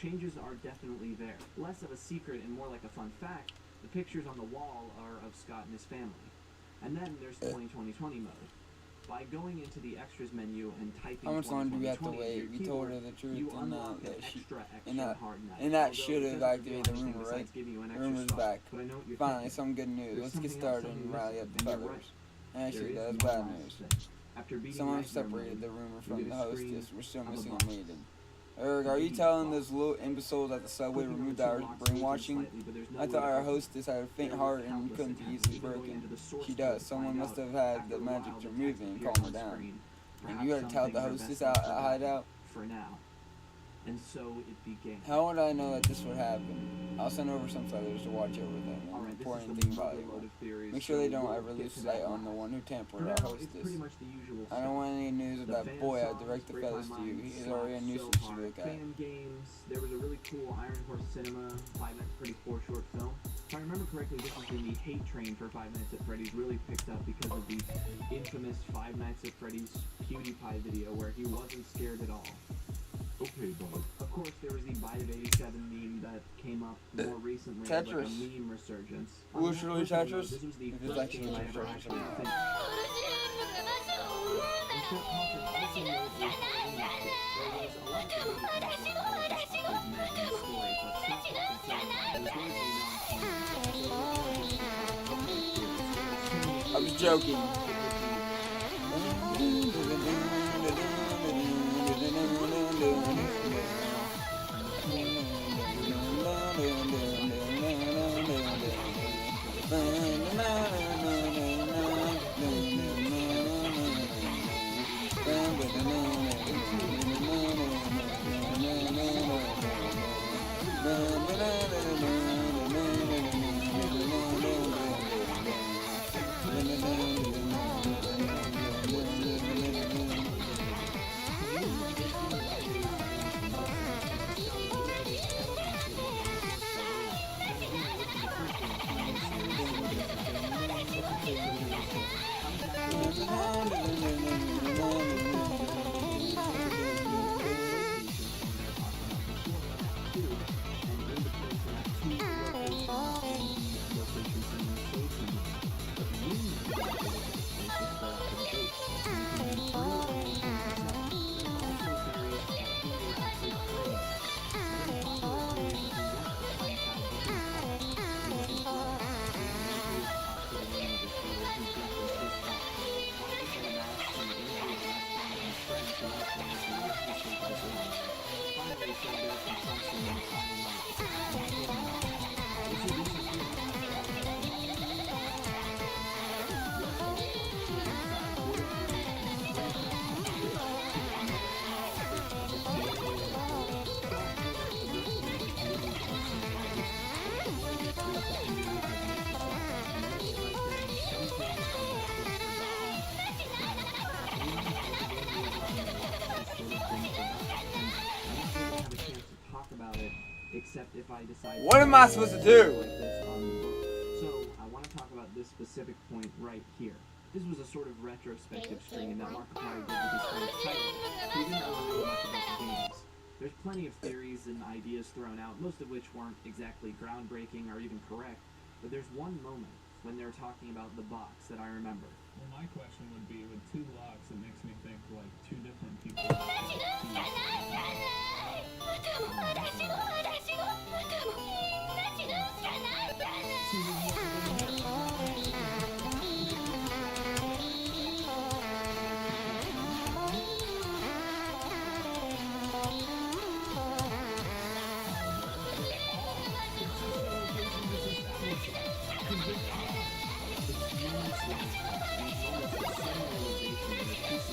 Speaker 1: changes are definitely there. Less of a secret and more like a fun fact, the pictures on the wall are of Scott and his family. And then there's 2020 mode. By going into the extras menu and typing
Speaker 2: How much longer do we have to
Speaker 1: 2020
Speaker 2: wait?
Speaker 1: into
Speaker 2: We
Speaker 1: your
Speaker 2: told her
Speaker 1: keyboard,
Speaker 2: the truth,
Speaker 1: you
Speaker 2: and
Speaker 1: unlock an
Speaker 2: she,
Speaker 1: extra
Speaker 2: and that,
Speaker 1: hard net.
Speaker 2: and that
Speaker 1: Although
Speaker 2: should
Speaker 1: it
Speaker 2: have
Speaker 1: doesn't
Speaker 2: activated the
Speaker 1: do anything
Speaker 2: rumor, right?
Speaker 1: besides give you an
Speaker 2: The
Speaker 1: extra
Speaker 2: rumor's
Speaker 1: star,
Speaker 2: back.
Speaker 1: but I know what you're
Speaker 2: Finally,
Speaker 1: thinking.
Speaker 2: some good news.
Speaker 1: There's
Speaker 2: Let's get
Speaker 1: something else
Speaker 2: started
Speaker 1: something
Speaker 2: and rally up
Speaker 1: missing,
Speaker 2: the
Speaker 1: and you're
Speaker 2: feathers.
Speaker 1: There
Speaker 2: Actually,
Speaker 1: is
Speaker 2: that's
Speaker 1: one
Speaker 2: bad
Speaker 1: last
Speaker 2: news.
Speaker 1: thing. After beating
Speaker 2: Someone
Speaker 1: Nightmare
Speaker 2: separated
Speaker 1: mode,
Speaker 2: the rumor
Speaker 1: you
Speaker 2: from
Speaker 1: get
Speaker 2: the
Speaker 1: a screen
Speaker 2: hostess. We're still
Speaker 1: of a
Speaker 2: missing a
Speaker 1: box.
Speaker 2: maiden. Eric, are you telling those little imbeciles at the subway
Speaker 1: Clicking on
Speaker 2: removed
Speaker 1: the two
Speaker 2: our
Speaker 1: locks
Speaker 2: brainwashing?
Speaker 1: moves slightly, but there's no
Speaker 2: I
Speaker 1: way
Speaker 2: thought
Speaker 1: to
Speaker 2: our
Speaker 1: open it.
Speaker 2: hostess had a faint
Speaker 1: There were
Speaker 2: heart and
Speaker 1: countless
Speaker 2: couldn't be
Speaker 1: attempts,
Speaker 2: easily
Speaker 1: even going
Speaker 2: broken.
Speaker 1: into the source
Speaker 2: She
Speaker 1: code
Speaker 2: does.
Speaker 1: to
Speaker 2: Someone
Speaker 1: find
Speaker 2: must
Speaker 1: out.
Speaker 2: have had
Speaker 1: After
Speaker 2: the
Speaker 1: a
Speaker 2: magic
Speaker 1: while,
Speaker 2: to
Speaker 1: the
Speaker 2: remove
Speaker 1: text
Speaker 2: it and
Speaker 1: appears
Speaker 2: calm her
Speaker 1: on
Speaker 2: down.
Speaker 1: screen.
Speaker 2: And
Speaker 1: Perhaps
Speaker 2: you had to tell
Speaker 1: some
Speaker 2: the
Speaker 1: things are
Speaker 2: hostess
Speaker 1: best left
Speaker 2: out
Speaker 1: alone
Speaker 2: hideout.
Speaker 1: for now. And so it began.
Speaker 2: How would I know that this would happen? I'll send over some feathers to watch over them and
Speaker 1: Alright, this
Speaker 2: report
Speaker 1: is
Speaker 2: anything
Speaker 1: the
Speaker 2: valuable.
Speaker 1: motherload of theories,
Speaker 2: Make sure
Speaker 1: so
Speaker 2: they don't
Speaker 1: we'll
Speaker 2: ever
Speaker 1: get
Speaker 2: lose
Speaker 1: to
Speaker 2: sight
Speaker 1: that
Speaker 2: on the
Speaker 1: last.
Speaker 2: one who
Speaker 1: For
Speaker 2: tampered
Speaker 1: now,
Speaker 2: our
Speaker 1: it's
Speaker 2: hostess.
Speaker 1: pretty much the usual
Speaker 2: I don't
Speaker 1: stuff.
Speaker 2: want any news
Speaker 1: The
Speaker 2: of that
Speaker 1: fan
Speaker 2: boy. I'll
Speaker 1: songs
Speaker 2: direct the
Speaker 1: break my
Speaker 2: feathers to you.
Speaker 1: mind
Speaker 2: He's
Speaker 1: so
Speaker 2: already a nuisance to
Speaker 1: hard.
Speaker 2: look at.
Speaker 1: Fan games. There was a really cool Iron Horse Cinema Five Nights at Freddy's 4 short film. If I remember correctly, this is when the hate train for Five Nights at Freddy's really picked up because of the infamous Five Nights at Freddy's PewDiePie video where he wasn't scared at all.
Speaker 5: Okay, bud.
Speaker 1: Of course, there was the Bite of 87 meme that came up more recently as like a
Speaker 2: Tetris.
Speaker 1: meme resurgence.
Speaker 2: Literally
Speaker 1: On that personal note,
Speaker 2: Tetris?
Speaker 1: This was the
Speaker 2: If it's
Speaker 1: first
Speaker 2: actually
Speaker 1: game I
Speaker 2: Tetris
Speaker 1: ever
Speaker 2: or
Speaker 1: actually
Speaker 2: something else.
Speaker 1: finished. And Phil Coulson also made a Halloween update. There was a lot of debate about what this update meant in the story, but Scott Coulson said it was going to be non-canon.
Speaker 2: I was joking. Except if I decide. What am I supposed to do?
Speaker 1: Like this on the book. So I want to talk about this specific point right here. This was a sort of retrospective stream that Markiplier did with his friend Tyler, who didn't really know much about the games. There's plenty of theories and ideas thrown out, most of which weren't exactly groundbreaking or even correct. But there's one moment when they're talking about the box that I remember.
Speaker 6: Well, my question would be, with two locks, it makes me think like two different people.
Speaker 1: It's almost like a sudden realization that two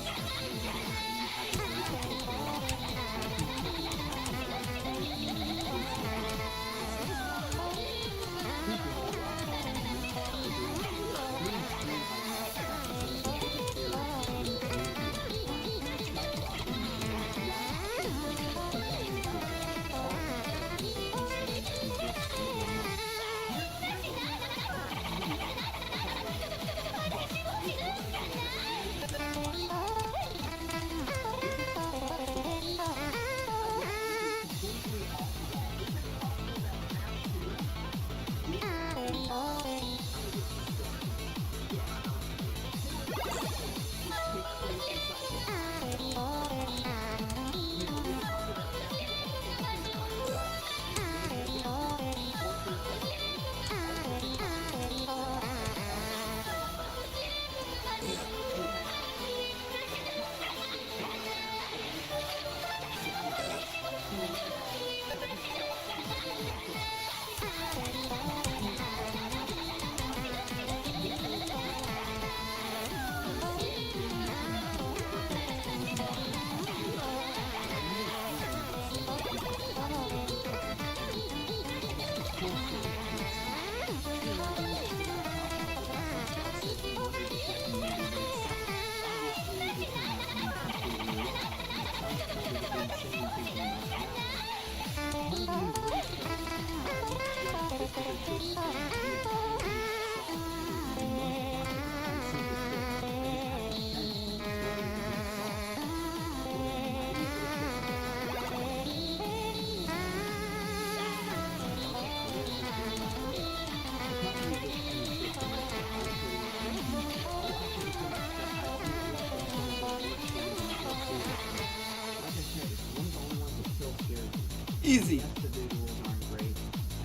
Speaker 2: Easy.
Speaker 1: Yes, the visuals aren't great,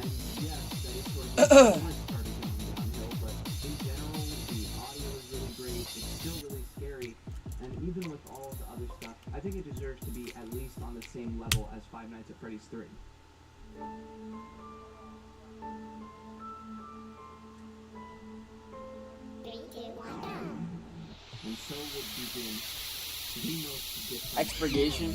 Speaker 1: and yes, that is sort of when the story started going downhill, but in general, the audio is really great, it's still really scary, and even with all of the other stuff, I think it deserves to be at least on the same level as Five Nights at Freddy's 3. And so would begin the most different
Speaker 2: Expurgation.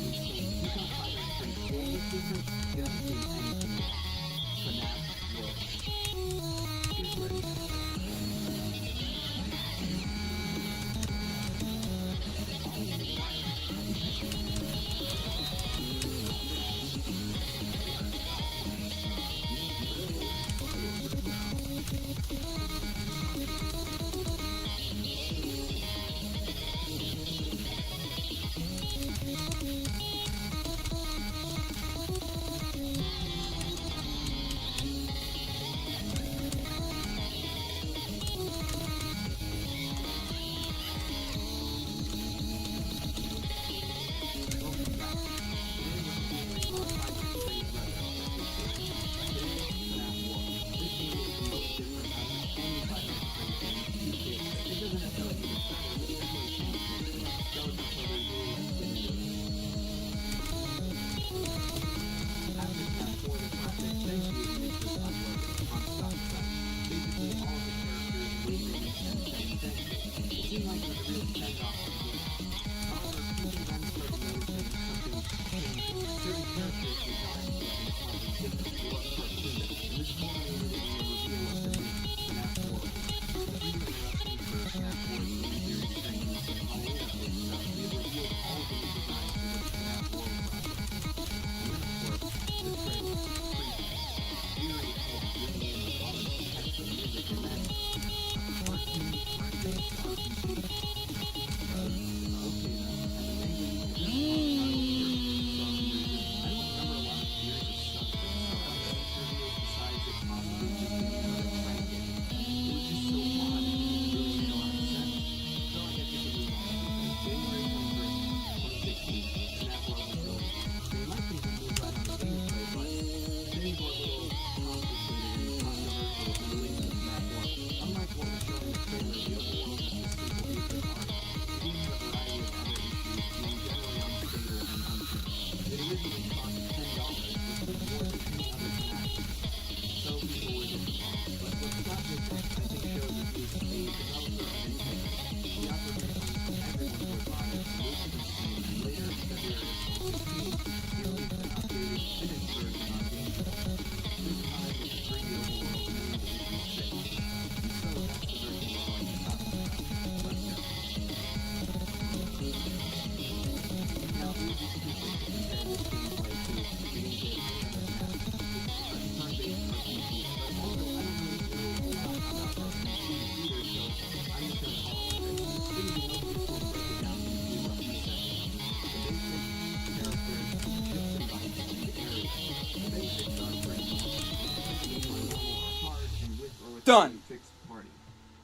Speaker 2: Done.
Speaker 1: Fixed party.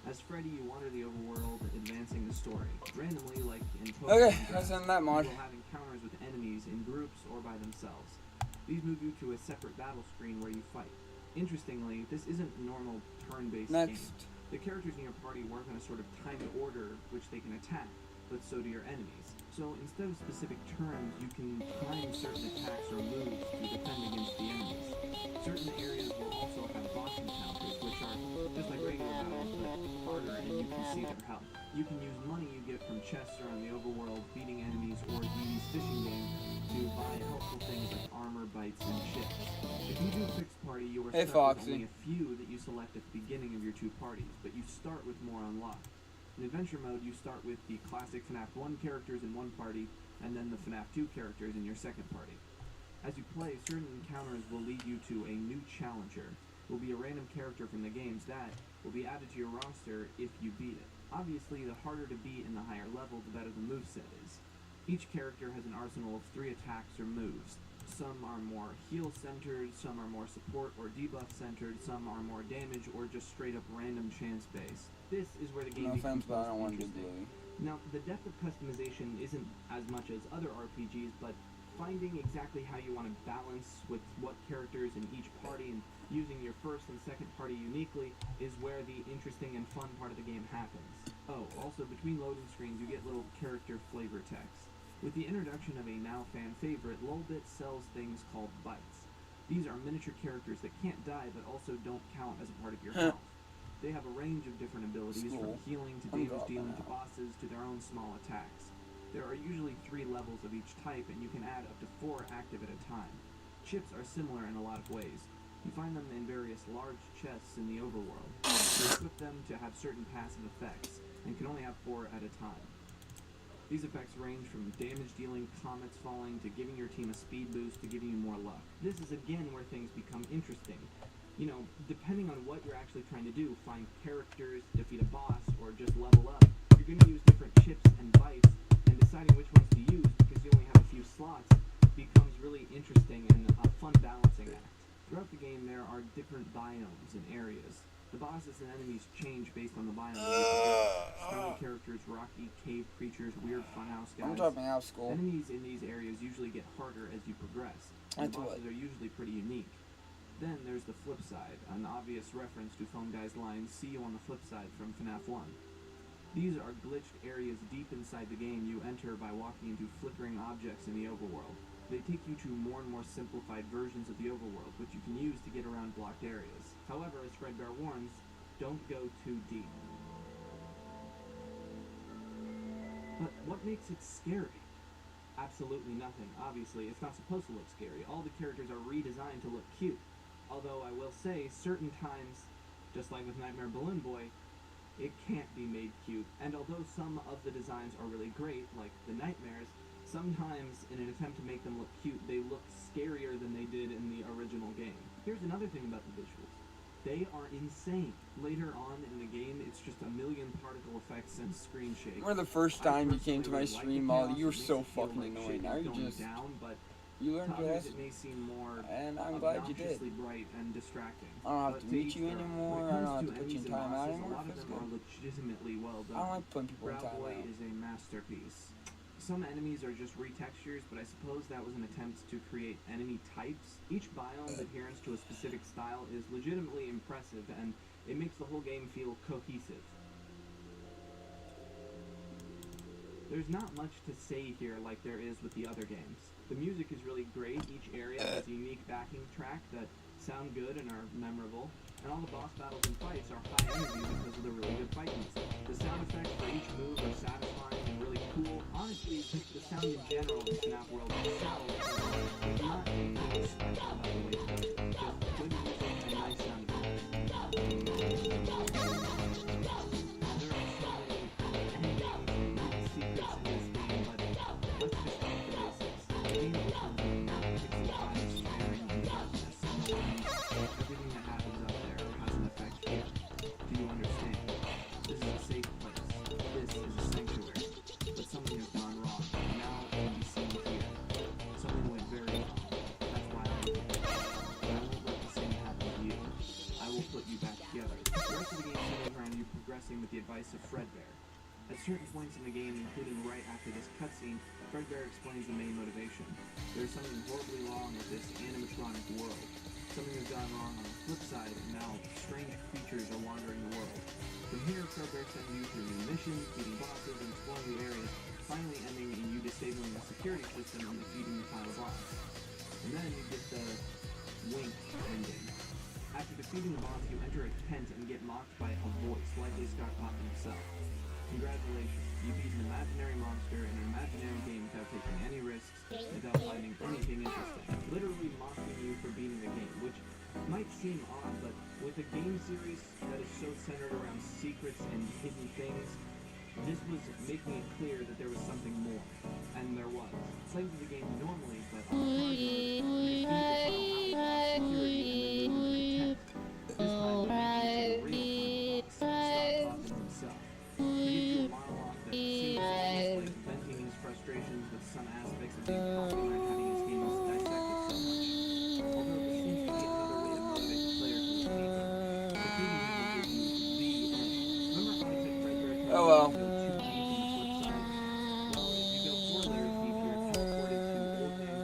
Speaker 1: As Freddy, you wander the overworld, advancing the story. Randomly, like in Pokemon
Speaker 2: Okay,
Speaker 1: Go,
Speaker 2: that's in that mod.
Speaker 1: you will have encounters with enemies in groups or by themselves. These move you to a separate battle screen where you fight. Interestingly, this isn't a normal turn-based game.
Speaker 2: Next.
Speaker 1: The characters in your party work in a sort of timed order which they can attack, but so do your enemies. So instead of specific turns, you can time certain attacks or moves to defend against the enemies. Certain areas will also have boss encounters, which are just like regular battles, but harder, and you can see their health. You can use money you get from chests around the overworld, beating enemies, or D's fishing game to buy helpful things like armor, bites, and chips. If you do fixed party, you are
Speaker 2: Hey,
Speaker 1: stuck with
Speaker 2: Foxy.
Speaker 1: only a few that you select at the beginning of your two parties, but you start with more unlocked. In Adventure Mode, you start with the classic FNAF 1 characters in one party, and then the FNAF 2 characters in your second party. As you play, certain encounters will lead you to a new challenger. It will be a random character from the games that will be added to your roster if you beat it. Obviously, the harder to beat and the higher level, the better the moveset is. Each character has an arsenal of 3 attacks or moves. Some are more heal-centered, some are more support or debuff-centered, some are more damage or just straight-up random chance-based. This is where the game
Speaker 2: No offense,
Speaker 1: becomes
Speaker 2: but I don't
Speaker 1: most
Speaker 2: want to do
Speaker 1: interesting.
Speaker 2: blue.
Speaker 1: Now, the depth of customization isn't as much as other RPGs, but Finding exactly how you want to balance with what characters in each party and using your first and second party uniquely is where the interesting and fun part of the game happens. Oh, also between loading screens you get little character flavor text. With the introduction of a now fan favorite, Lolbit sells things called bites. These are miniature characters that can't die but also don't count as a part of your health. They have a range of different abilities, from healing to damage dealing to bosses to their own small attacks. There are usually 3 levels of each type, and you can add up to 4 active at a time. Chips are similar in a lot of ways. You find them in various large chests in the overworld. You equip them to have certain passive effects, and can only have 4 at a time. These effects range from damage dealing, comets falling, to giving your team a speed boost, to giving you more luck. This is again where things become interesting. You know, depending on what you're actually trying to do, find characters, defeat a boss, or just level up, you're going to use different chips and bites, and deciding which ones to use, because you only have a few slots, becomes really interesting and a fun balancing act. Throughout the game, there are different biomes and areas. The bosses and enemies change based on the biome. Stone characters, rocky cave creatures, weird funhouse guys.
Speaker 2: I'm dropping out of school.
Speaker 1: Enemies in these areas usually get harder as you progress, and the bosses are usually pretty unique. Then there's the flip side, an obvious reference to Phone Guy's line, "See you on the flip side" from FNAF 1. These are glitched areas deep inside the game you enter by walking into flickering objects in the overworld. They take you to more and more simplified versions of the overworld, which you can use to get around blocked areas. However, as Fredbear warns, don't go too deep. But what makes it scary? Absolutely nothing. Obviously, it's not supposed to look scary. All the characters are redesigned to look cute. Although I will say, certain times, just like with Nightmare Balloon Boy, it can't be made cute. And although some of the designs are really great, like the nightmares, sometimes in an attempt to make them look cute, they look scarier than they did in the original game. Here's another thing about the visuals. They are insane. Later on in the game, it's just a million particle effects and screen shake.
Speaker 2: Remember the first time you came to my stream, Molly? You were so fucking annoying. Now you're just... You learned your lesson.
Speaker 1: It may seem more
Speaker 2: and I'm glad you did.
Speaker 1: Bright and distracting.
Speaker 2: I don't have to meet you anymore. I don't have to put you in time out anymore.
Speaker 1: A lot of them are legitimately well done.
Speaker 2: I don't like putting people in time
Speaker 1: Boy
Speaker 2: out.
Speaker 1: is a masterpiece. Some enemies are just retextures, but I suppose that was an attempt to create enemy types. Each biome's adherence to a specific style is legitimately impressive, and it makes the whole game feel cohesive. There's not much to say here like there is with the other games. The music is really great. Each area has a unique backing track that sound good and are memorable. And all the boss battles and fights are high energy because of the really good fight music. The sound effects for each move are satisfying and really cool. Honestly, the sound in general in FNAF World itself is not anything special about the way it's done. Just good music and nice sound effects. There are so many endings and secrets in this game, but let's just start with the basics. The game opens with pixel eyes staring in the darkness, and everything that happens up there has an effect here. Do you understand? This is a safe place. This is a sanctuary. But something has gone wrong. Now it can be seen here. Something went very wrong. That's why I'm here. But I won't let the same happen to you. I will put you back together. The rest of the game centers around you progressing with the advice of Fredbear. At certain points in the game, including right after this cutscene, Fredbear explains the main motivation. There's something horribly wrong with this animatronic world. Something has gone wrong on the flip side, and now strange creatures are wandering the world. From here, Fredbear sends you through new missions, beating bosses, and exploring the areas, finally ending in you disabling the security system and defeating the final boss. And then you get the wink ending. After defeating the boss, you enter a tent and get mocked by a voice, likely Scott Cawthon himself. Congratulations, you beat an imaginary monster in an imaginary game without taking any risks, without finding anything interesting. Literally mocking you for beating the game, which might seem odd, but with a game series that is so centered around secrets and hidden things, this was making it clear that there was something more. And there was. Playing through the game normally, but on the you defeat the final outlaw security and then move into the tent. This time, the real Scott Cawthon himself. He gives you a monologue that seems almost like venting his frustrations with some aspects of being popular and having his games dissected so much. Although this seems to be another way to motivate the player to defeat him. Defeating him will give you the end. Remember how I said Fredbear can
Speaker 2: Oh well.
Speaker 1: go 2 deep in the flip side? Well, if you go 4 layers deep, you're teleported to Old Man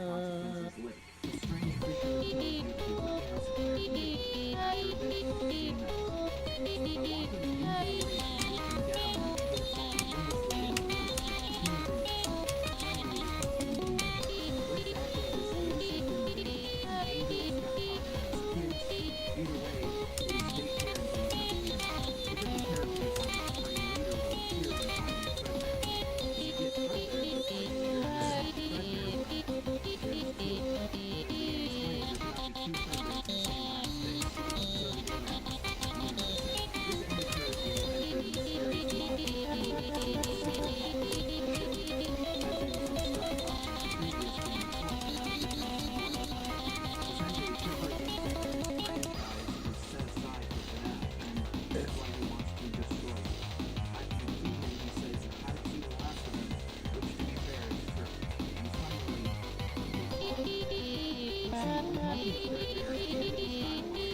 Speaker 1: second and third variant of this dialogue used 8 different symbols. But if you don't press it after a while, it starts getting glitched and the integration slows down. So you want to get this going. It activates the second dialogue box, while the vision is figuring out the overworld. These communication functions. The first is split, with the way we talk. The second is the player activating 4 square buttons. Then, updates and buttons. Then it talks to the player. And finally, the shadow mode. In this game, it's do all of those, and those right there make the motion move off the button. The eyes and the nose. Yes, we are still your friends. You have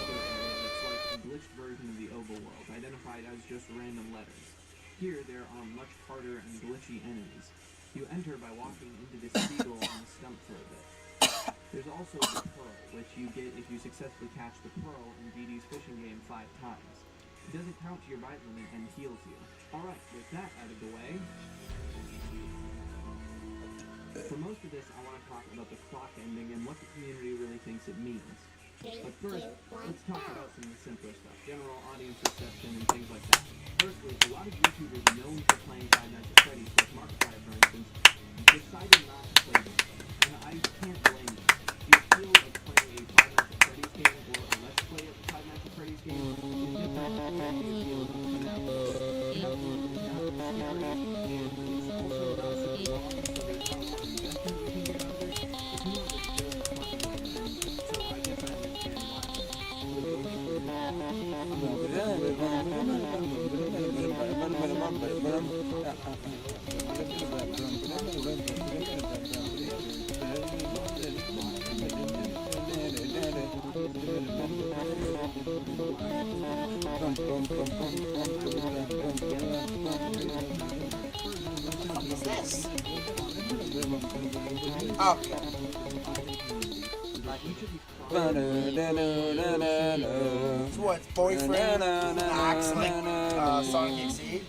Speaker 1: the action. Version of the overworld, identified as just random letters. Here, there are much harder and glitchy enemies. You enter by walking into this seagull on the stump for a bit. There's also the pearl, which you get if you successfully catch the pearl in DD's fishing game 5 times. It doesn't count to your bite limit and heals you. Alright, with that out of the way, for most of this I want to talk about the clock ending and what the community really thinks it means. But first, let's talk about some of the simpler stuff, general audience reception and things like that. Firstly, a lot of YouTubers known for playing Five Nights at Freddy's, like Markiplier for instance, decided not to play this game, and I can't blame them. The appeal of playing a Five Nights at Freddy's game or a Let's Play of a Five Nights at Freddy's game is different than the appeal of FNAF. FNAF is not scary, and it's also not super long, so there's not a lot of investment you can get out of it. It's more of a chill, fun game, so I guess I understand why.
Speaker 7: Okay. So what? Boyfriend acts like Sonic Exceed?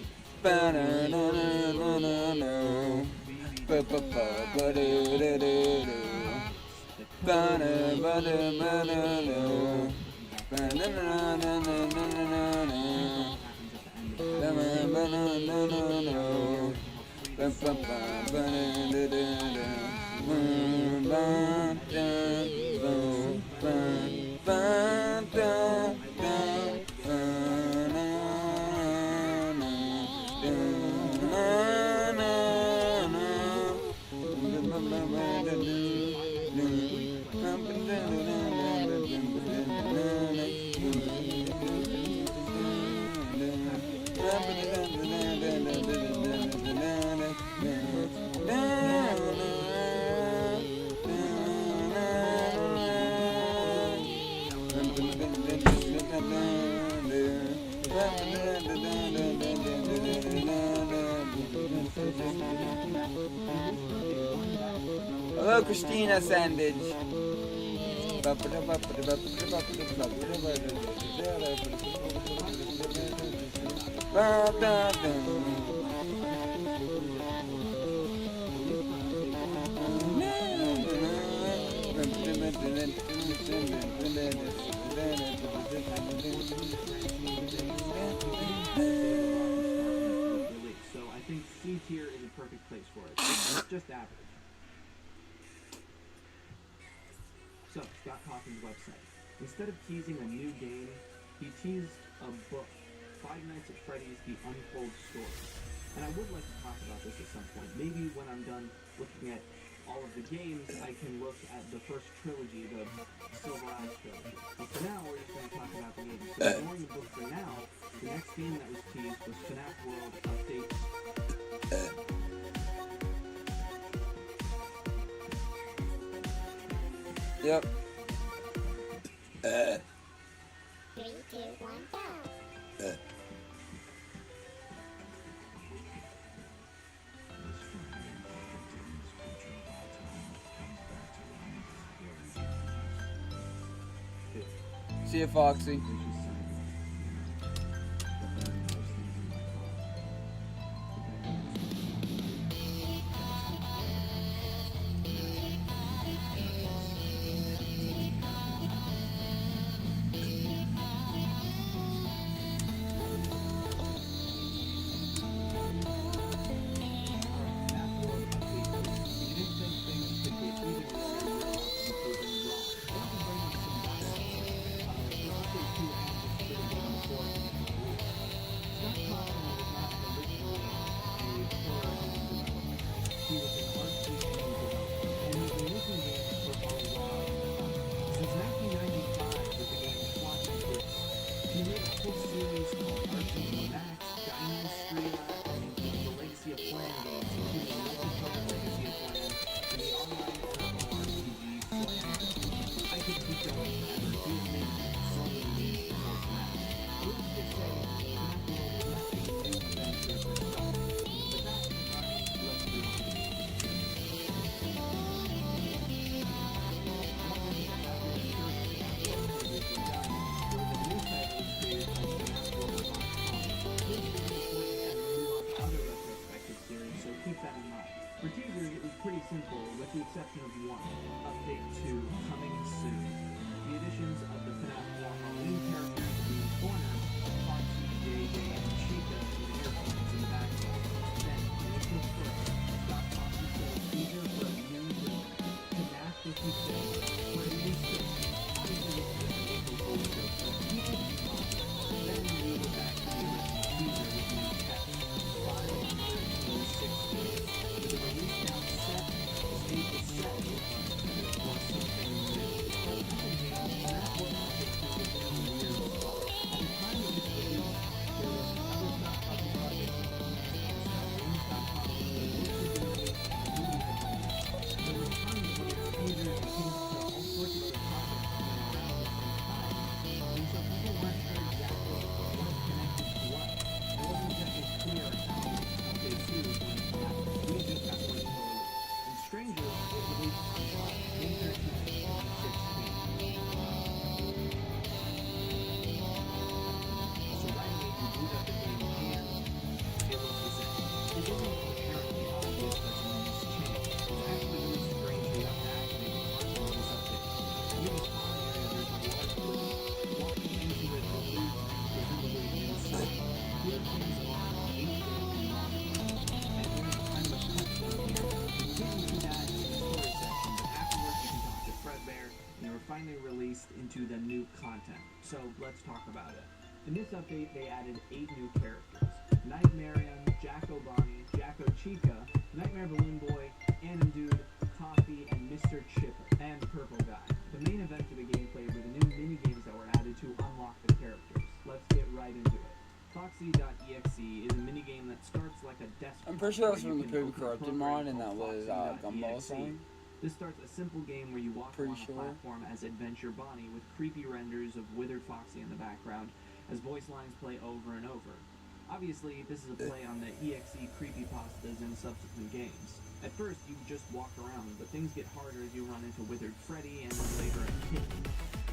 Speaker 2: Hello, Christina Sandage.
Speaker 1: So I think C tier is a perfect place for it. It's just average. So, Scott Cawthon's website. Instead of teasing a new game, he teased a book, Five Nights at Freddy's: The Untold Story. And I would like to talk about this at some point. Maybe when I'm done looking at all of the games, I can look at the first trilogy, the Silver Eyes trilogy. But for now, we're just going to talk about the games. So ignoring the book for now, the next game that was teased was FNAF World Update.
Speaker 2: Yep.
Speaker 8: 3, 2, 1, go.
Speaker 2: See you, Foxy.
Speaker 1: simple, with the exception of one. Update 2, coming soon. The additions of the FNAF 4 Halloween characters being Corner, Foxy, JJ, and Chica in the earphones in the background. Then, initial first, Stop Foxy says teaser for a new villain. FNAF 56, Freddy Mystery. Obviously, this is an April Fool's joke, but keep it in mind. Then we go back to the original teaser with new text. 5/13/16. With a release now set, the stage is set for something new. And that's what makes it weird as well. At the time of its release, there was other stuff talking about it. There were tons of other teasers and hints to all sorts of other projects going around at the same time. And so people weren't sure exactly what's connected to what. It wasn't exactly clear how they two was going to happen. We just got one info. And strangely, it released on May 13th, 2016. So right away, you boot up the game and it looks the same. It isn't inherently obvious that something has changed. It's actually really strange how you have to activate the console of this update. Near the spawn area, there's a large room. Walking into it will lead presumably inside. Here things are 8-bit and modified. And there's kind of a touchstone here. You didn't see that in the story section, but afterwards you can talk to Fredbear, and they were finally released into the new content. So let's talk about it. In this update, they added 8 new characters. Nightmarion, Jacko Bonnie, Jacko Chica, Nightmare Balloon Boy, Anim Dude, Toffee, and Mr. Chipper, and Purple Guy. The main event of the gameplay were the new mini-games that were added to unlock the characters. Let's get right into it. Foxy.exe is a minigame that starts like a desk.
Speaker 2: I'm pretty sure that was
Speaker 1: where
Speaker 2: from
Speaker 1: you
Speaker 2: the
Speaker 1: can
Speaker 2: Baby
Speaker 1: open a
Speaker 2: Corrupted
Speaker 1: program
Speaker 2: mod, and that
Speaker 1: called
Speaker 2: was
Speaker 1: Foxy.exe.
Speaker 2: Gumball song.
Speaker 1: This starts a simple game where you walk
Speaker 2: Pretty
Speaker 1: along
Speaker 2: sure.
Speaker 1: a platform as Adventure Bonnie with creepy renders of withered Foxy in the background as voice lines play over and over. Obviously, this is a play on the EXE creepypastas in subsequent games. At first, you just walk around, but things get harder as you run into withered Freddy and then later a kitten.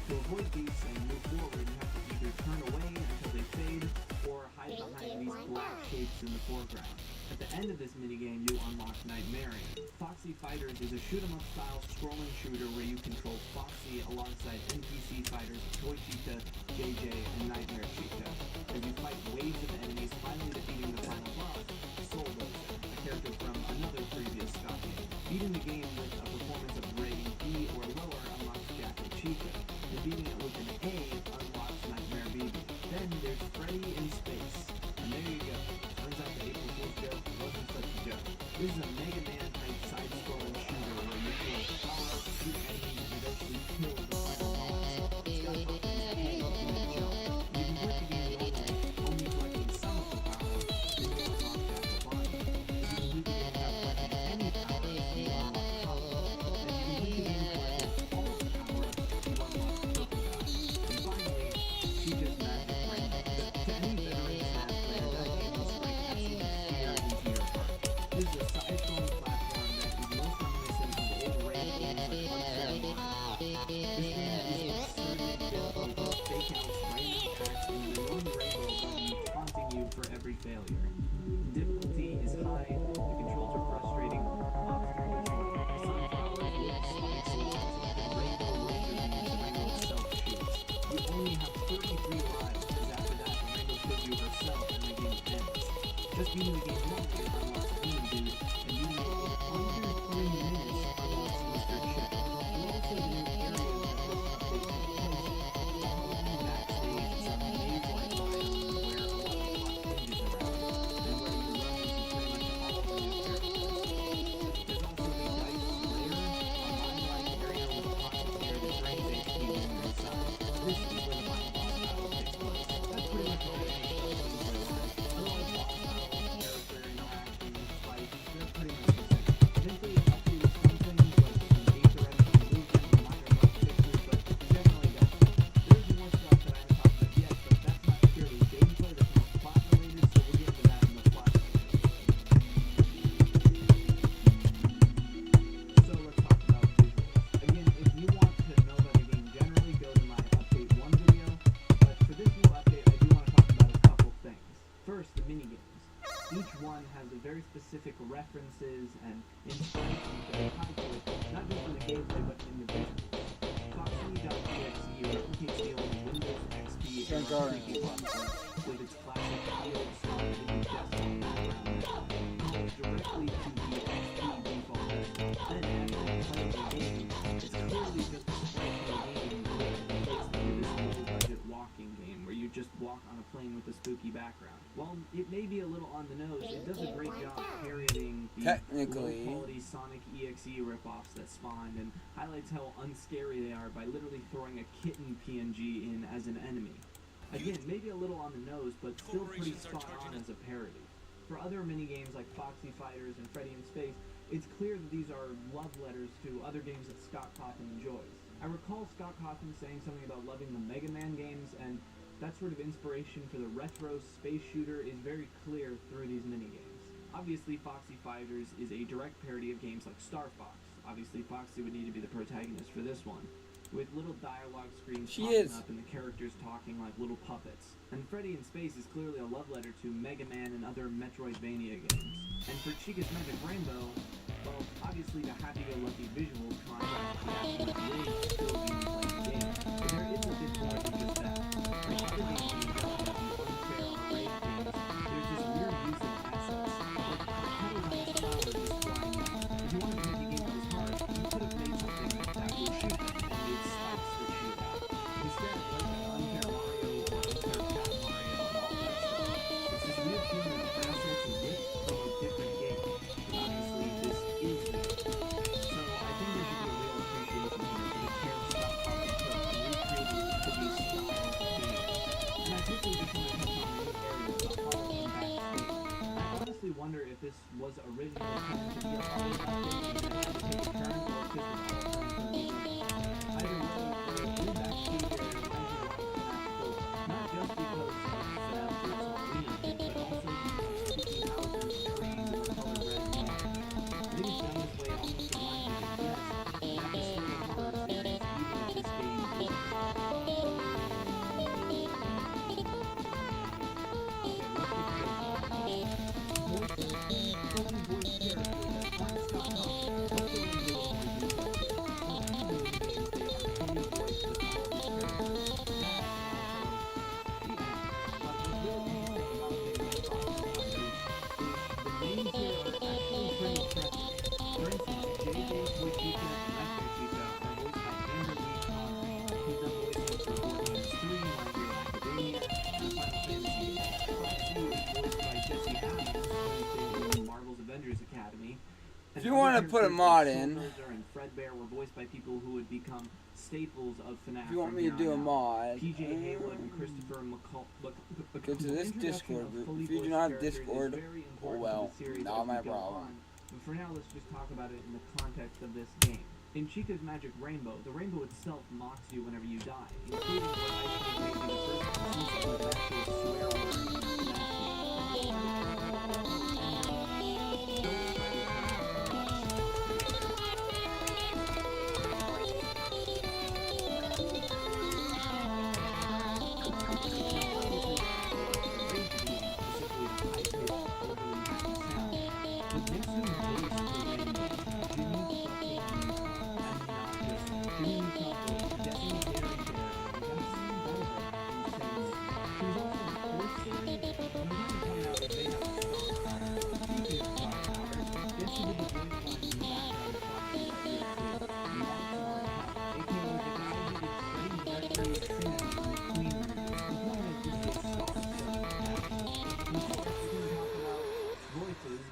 Speaker 1: To avoid these and move forward, you have to either turn away until they fade, or hide behind these black shapes in the foreground. At the end of this minigame, you unlock Nightmarion. Foxy Fighters is a shoot-'em-up style scrolling shooter where you control Foxy alongside NPC fighters Toy Chica, JJ, and Nightmare Chica. As you fight waves of enemies, finally defeating the final boss, Soul Blazer, a character from another previous Scott game. Beating the game with a performance of rating B or lower unlocks Jacko Chica, and beating it with an A unlocks Nightmare BB. Then there's Freddy in space. And there you go. Turns out the April Fool's joke wasn't such a joke. This is a Mega Man type side-scrolling shooter where you can power up, shoot enemies, and eventually kill the final boss. It's got Foxy's head up in a jump. You can play the game normally, only collecting some of the power, then you unlock Jacko Bonnie. If you complete the game without collecting any power, you unlock Toffee. And if you complete the game collecting all the power, you unlock Purple Guy. And finally, Chica's Magic Rainbow. To any veteran Smash player, that game will strike absolute fear into your heart. This is a side-scrolling Each one has a very specific references and inspirations that are tied to it, not just in the gameplay but in the visuals. Foxy.exe replicates the old Windows XP era preview platform with its classic field solid in the desktop background connects directly to the XP default desktop. Then after playing the game, it's clearly just a sprite from the game replaced with this low-budget walking game where you just walk on a plane with a spooky background. While it may be a little on the nose, it does a great job parodying the
Speaker 2: Technically,
Speaker 1: low-quality Sonic EXE ripoffs that spawned and highlights how unscary they are by literally throwing a kitten PNG in as an enemy. Again, maybe a little on the nose, but still pretty spot on as a parody. For other minigames like Foxy Fighters and Freddy in Space, it's clear that these are love letters to other games that Scott Cawthon enjoys. I recall Scott Cawthon saying something about loving the Mega Man games, and that sort of inspiration for the retro space shooter is very clear through these minigames. Obviously, Foxy Fighters is a direct parody of games like Star Fox. Obviously, Foxy would need to be the protagonist for this one, with little dialogue screens popping up and the characters talking like little puppets. And Freddy in Space is clearly a love letter to Mega Man and other Metroidvania games. And for Chica's Magic Rainbow, well, obviously the happy-go-lucky visuals contrast the absolute rage still being played in the game, but there is a bit more than just that. Like other games being done with the unfair rage games, there's this weird use of assets, like the Petalite Flower just flying out. If you wanted to make a game that was hard, you could have made something that would shoot them, and made spikes that shoot out. Instead, like unfair Mario or unfair Cat Mario and all that stuff, it's this weird feeling of assets and wit from a different game. But obviously, this is wit. So I think there should be a real appreciation here for the care Scott Cawthon took in recreating to these styles of games. And I quickly just want to touch on one area about Halloween Backstage. I honestly wonder if this was originally intended to be a Halloween update and then had to take a turn, or if this was all planned from the beginning. Either way, the new Backstage area reminds me a lot of FNAF 4, not just because of FNAF 4's Halloween update, but also because of spooky houses, trees, and the color red and white. I think it's done this way almost to remind me that, yes, FNAF is still a horror series, even if this game isn't.
Speaker 2: if you want to put a mod in,
Speaker 1: and Fredbear were voiced by people who would become staples of FNAF.
Speaker 2: if you want me to do a mod,
Speaker 1: PJ Haywood and Christopher McCall.
Speaker 2: go to this Discord group. If you do not have Discord, oh well, not my problem.
Speaker 1: But for now, let's just talk about it in the context of this game. In Chica's Magic Rainbow, the rainbow itself mocks you whenever you die, including what I think may be the first instance of an actual swear word in a FNAF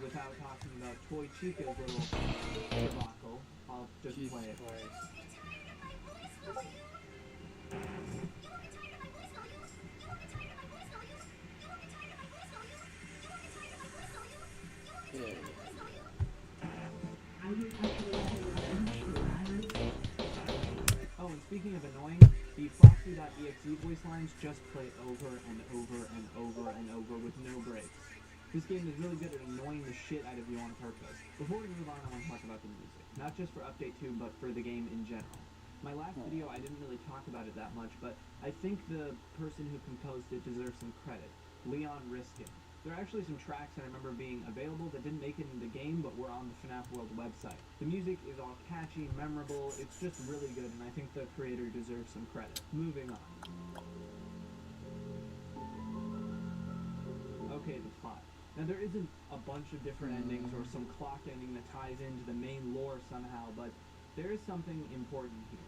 Speaker 1: without talking about Toy Chica's little debacle. I'll just play it. Oh, and speaking of annoying, the Foxy.exe voice lines just play over and over and over and over with no breaks. This game is really good at annoying the shit out of you on purpose. Before we move on, I want to talk about the music. Not just for Update 2, but for the game in general. My last video, I didn't really talk about it that much, but I think the person who composed it deserves some credit. Leon Riskin. There are actually some tracks that I remember being available that didn't make it into the game but were on the FNAF World website. The music is all catchy, memorable, it's just really good, and I think the creator deserves some credit. Moving on. Okay, the plot. Now there isn't a bunch of different endings or some clock ending that ties into the main lore somehow, but there is something important here.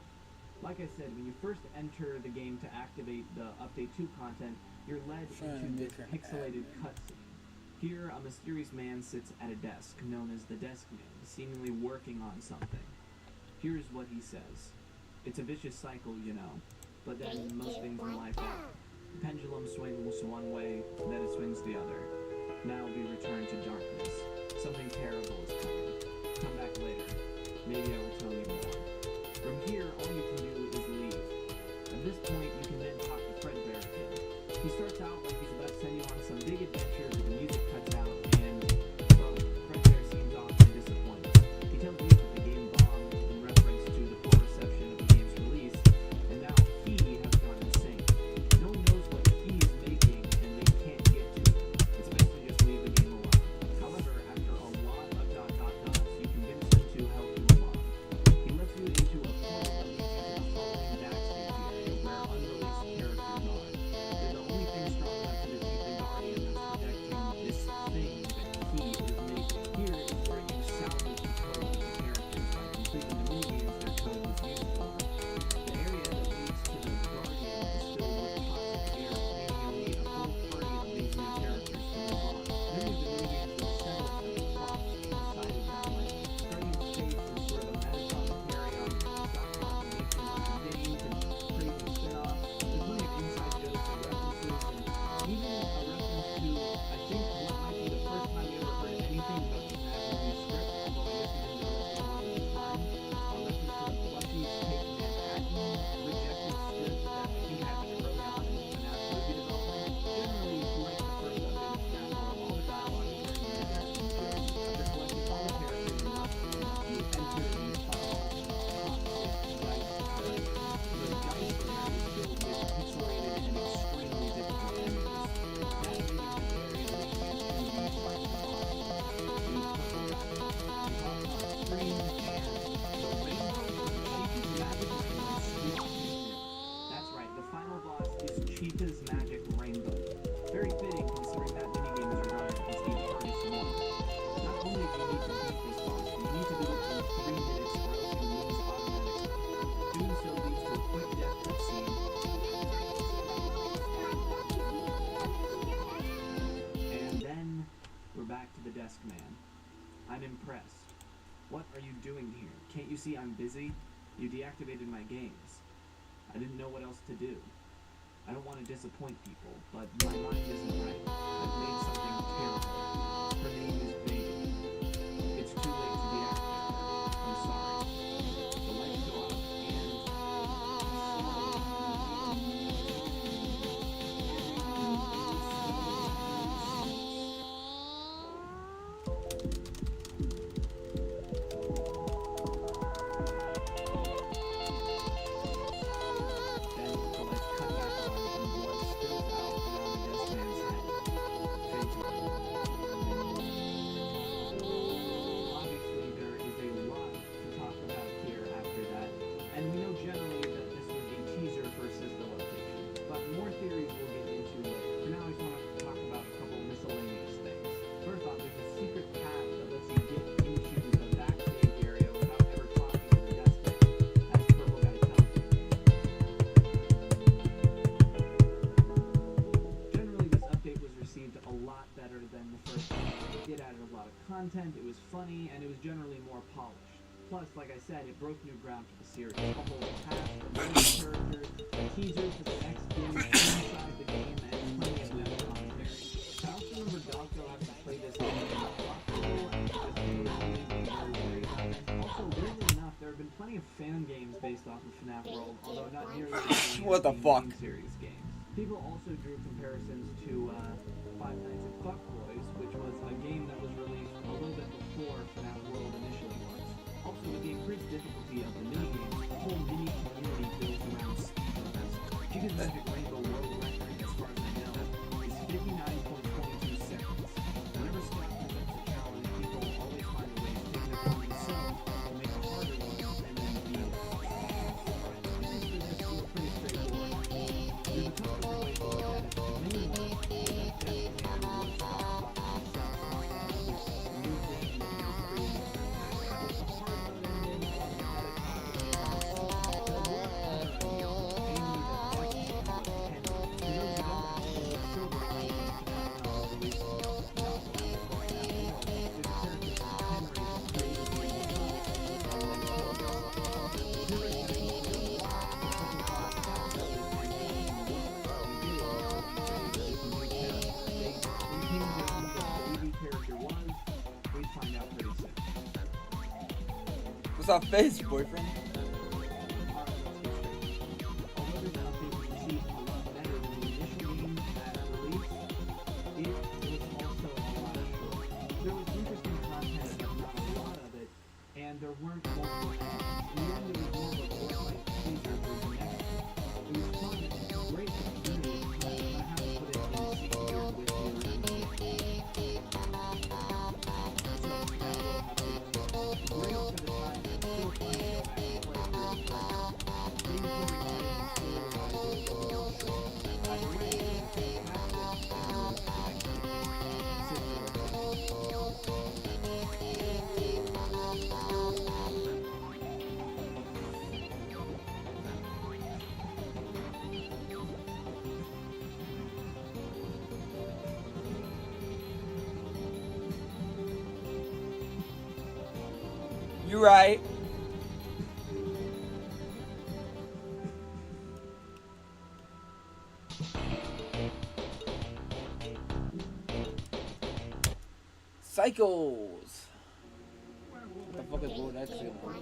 Speaker 1: Like I said, when you first enter the game to activate the Update 2 content, you're led into this pixelated cutscene. Here, a mysterious man sits at a desk, known as the Desk Man, seemingly working on something. Here's what he says. It's a vicious cycle, you know, but then most things in life are. The pendulum swings one way, then it swings the other. Now we return to darkness. Something terrible is coming. Come back later. Maybe I will tell you more. From here, all you can do is leave. At this point, you can then talk to Fredbear again. He starts out like he's about to send you on some big adventure, but the music cuts out, and, well, Fredbear seems awfully disappointed. He tells you that the game bombed in reference to the poor reception of the game's release, and now he has gone insane. No one knows what he is making, and they can't get to it. It's best to just leave the game alone. However, after a lot of dots, you convince him to help you along. He lets you into a portal that leads you to the following backstage area where unreleased characters are. They're the only thing strong enough to defeat the Guardian that's protecting this thing that he is making. Here is where you salvage the code of the characters by completing the minigames their code was used for. The area that leads to the Guardian is filled with toxic air, meaning you'll need a full party of these new characters to move on. Many of the minigames are settled at the top inside of them, like starting with stages where the Metatron carry on stock proclamation on the games and crazy spin-offs. There's plenty of inside jokes and references, and even a reference to, I think, what might be the first time you ever heard anything about the FNAF movie script, although I guess you didn't notice it at the time. A reference to the Plushies taking Manhattan, rejected script that he had early on in the FNAF movie development. Generally, like the first update of FNAF World, all the dialogue is very linear and good. After collecting all the characters and lessons, you enter these tunnels. The Geist area is filled with pixelated and extremely difficult enemies. Navigating this area leads you to the final boss, the Purple Guy. He pops on screen, and the rainbow Chica's magic is That's right, the final boss is Chica's Magic Rainbow. Very fitting considering that minigame is regarded as the hardest one. Not only do you need to beat this boss, but you need to do it in 3 minutes or else you lose automatically. Doing so leads to a quick death cutscene. And then we're back to the Desk Man. I'm impressed. What are you doing here? Can't you see I'm busy? You deactivated my games. I didn't know what else to do. I don't want to disappoint people, but my mind isn't right. I've made something terrible. Her name is Baby. It's too late to deactivate her. I'm sorry. The lights go out, then the lights cut back on and blood spills out around the Desk Man's head. Fade to black. Obviously, there is a lot to talk about here after that, and we know generally that this was a teaser versus the location, but more theories we'll get into later. For now, I just want to talk about a couple miscellaneous things. First off, there's a secret path that lets you get into the backstage area without ever talking to the Desk Man, as Purple Guy tells you. Generally, this update was received a lot better than the first one. It added a lot of content, it was funny, and it was generally more polished. Plus, like I said, it broke new ground for the series. A whole cast of new characters, teasers for the next game inside the game, and plenty of meta commentary. I also remember Doggo having to play this game in a hospital and just being very worried about it. Also, weirdly enough, there have been plenty of fan games based off of FNAF World, although not nearly as many
Speaker 2: What
Speaker 1: as
Speaker 2: the fuck?
Speaker 1: main series games. People also drew comparisons to Five Nights at Fuckboys, which was a game that was released a little bit before FNAF World initially was. Also, with the increased difficulty of the minigames, the whole mini community built around speedruns. Chica's Magic Rainbow world record, as far as I know, is 59.22 seconds.
Speaker 2: Looks off face, boyfriend.
Speaker 1: Although this update was received a lot better than the initial game at release, it was also a lot shorter. There was interesting content, but not a lot of it, and there weren't multiple ends. In the end, it was more of a board-like teaser for the next one. It was fun, great experience, but I have to put it in C tier with the original. So, that's what happened. Great for the time, and still fun to go back and play through. But gameplay-wise and story-wise, it was a little short. Either way, it's fantastic, and it was
Speaker 2: You right. Cycles. What the fuck is Lord X gonna look like?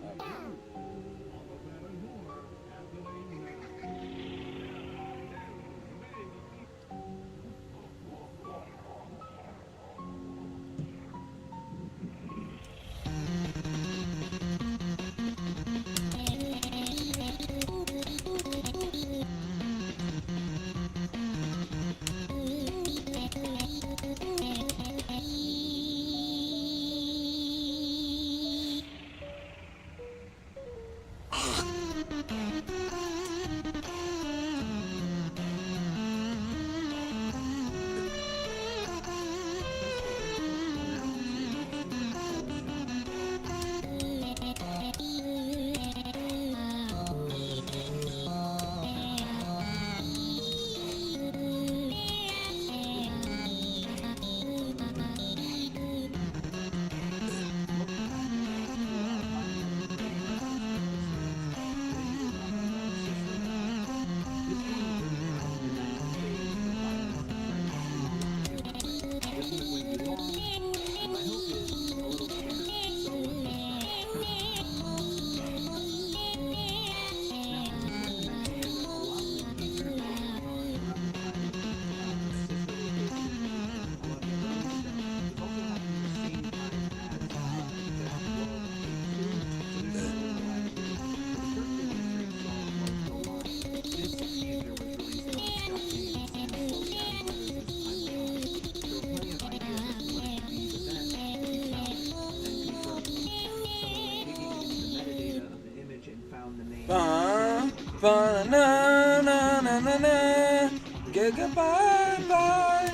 Speaker 2: Ba-na-na-na-na-na. Goodbye, bye.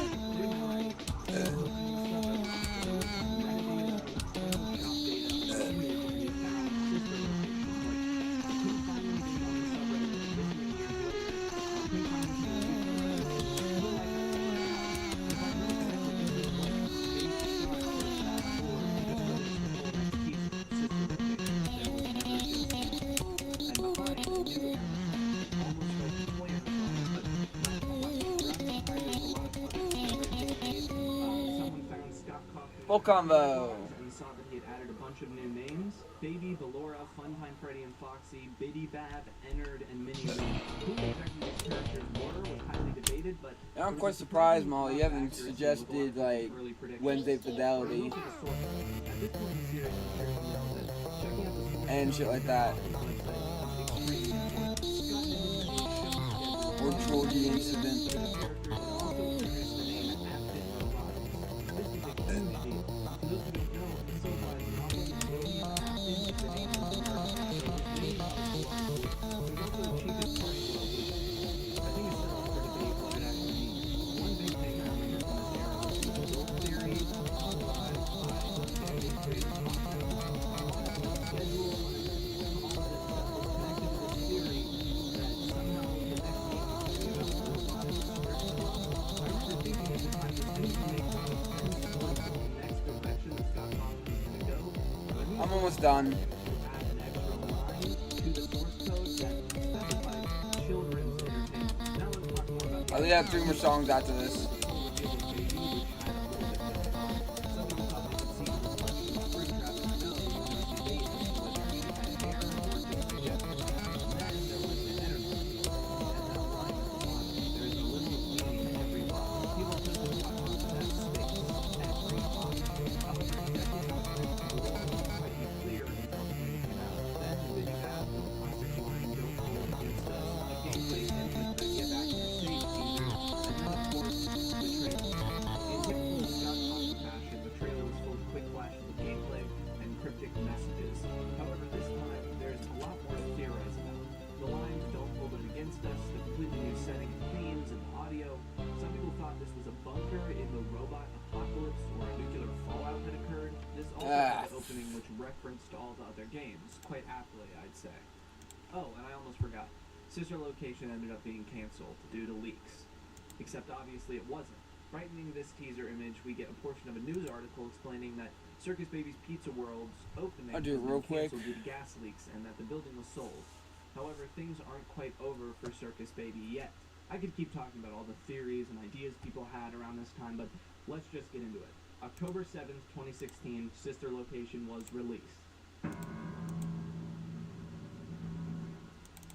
Speaker 2: Full combo.
Speaker 1: And saw that he had added a bunch of new names: Baby, Ballora, Funtime Freddy and Foxy, Biddy Bab, Ennard, and Minnie Who exactly these characters were was highly debated, but
Speaker 2: I'm quite surprised, Molly. You haven't suggested like Wednesday Fidelity and shit like that, or Trolley Incident. I'm almost done. I only have 3 more songs after this.
Speaker 1: also had the opening which referenced all the other games, quite aptly, I'd say. Oh, and I almost forgot. Sister Location ended up being cancelled due to leaks. Except obviously it wasn't. Brightening this teaser image, we get a portion of a news article explaining that Circus Baby's Pizza World's opening
Speaker 2: I'll do it
Speaker 1: was
Speaker 2: real quick.
Speaker 1: canceled due to gas leaks and that the building was sold. However, things aren't quite over for Circus Baby yet. I could keep talking about all the theories and ideas people had around this time, but let's just get into it. October 7th, 2016, Sister Location was released.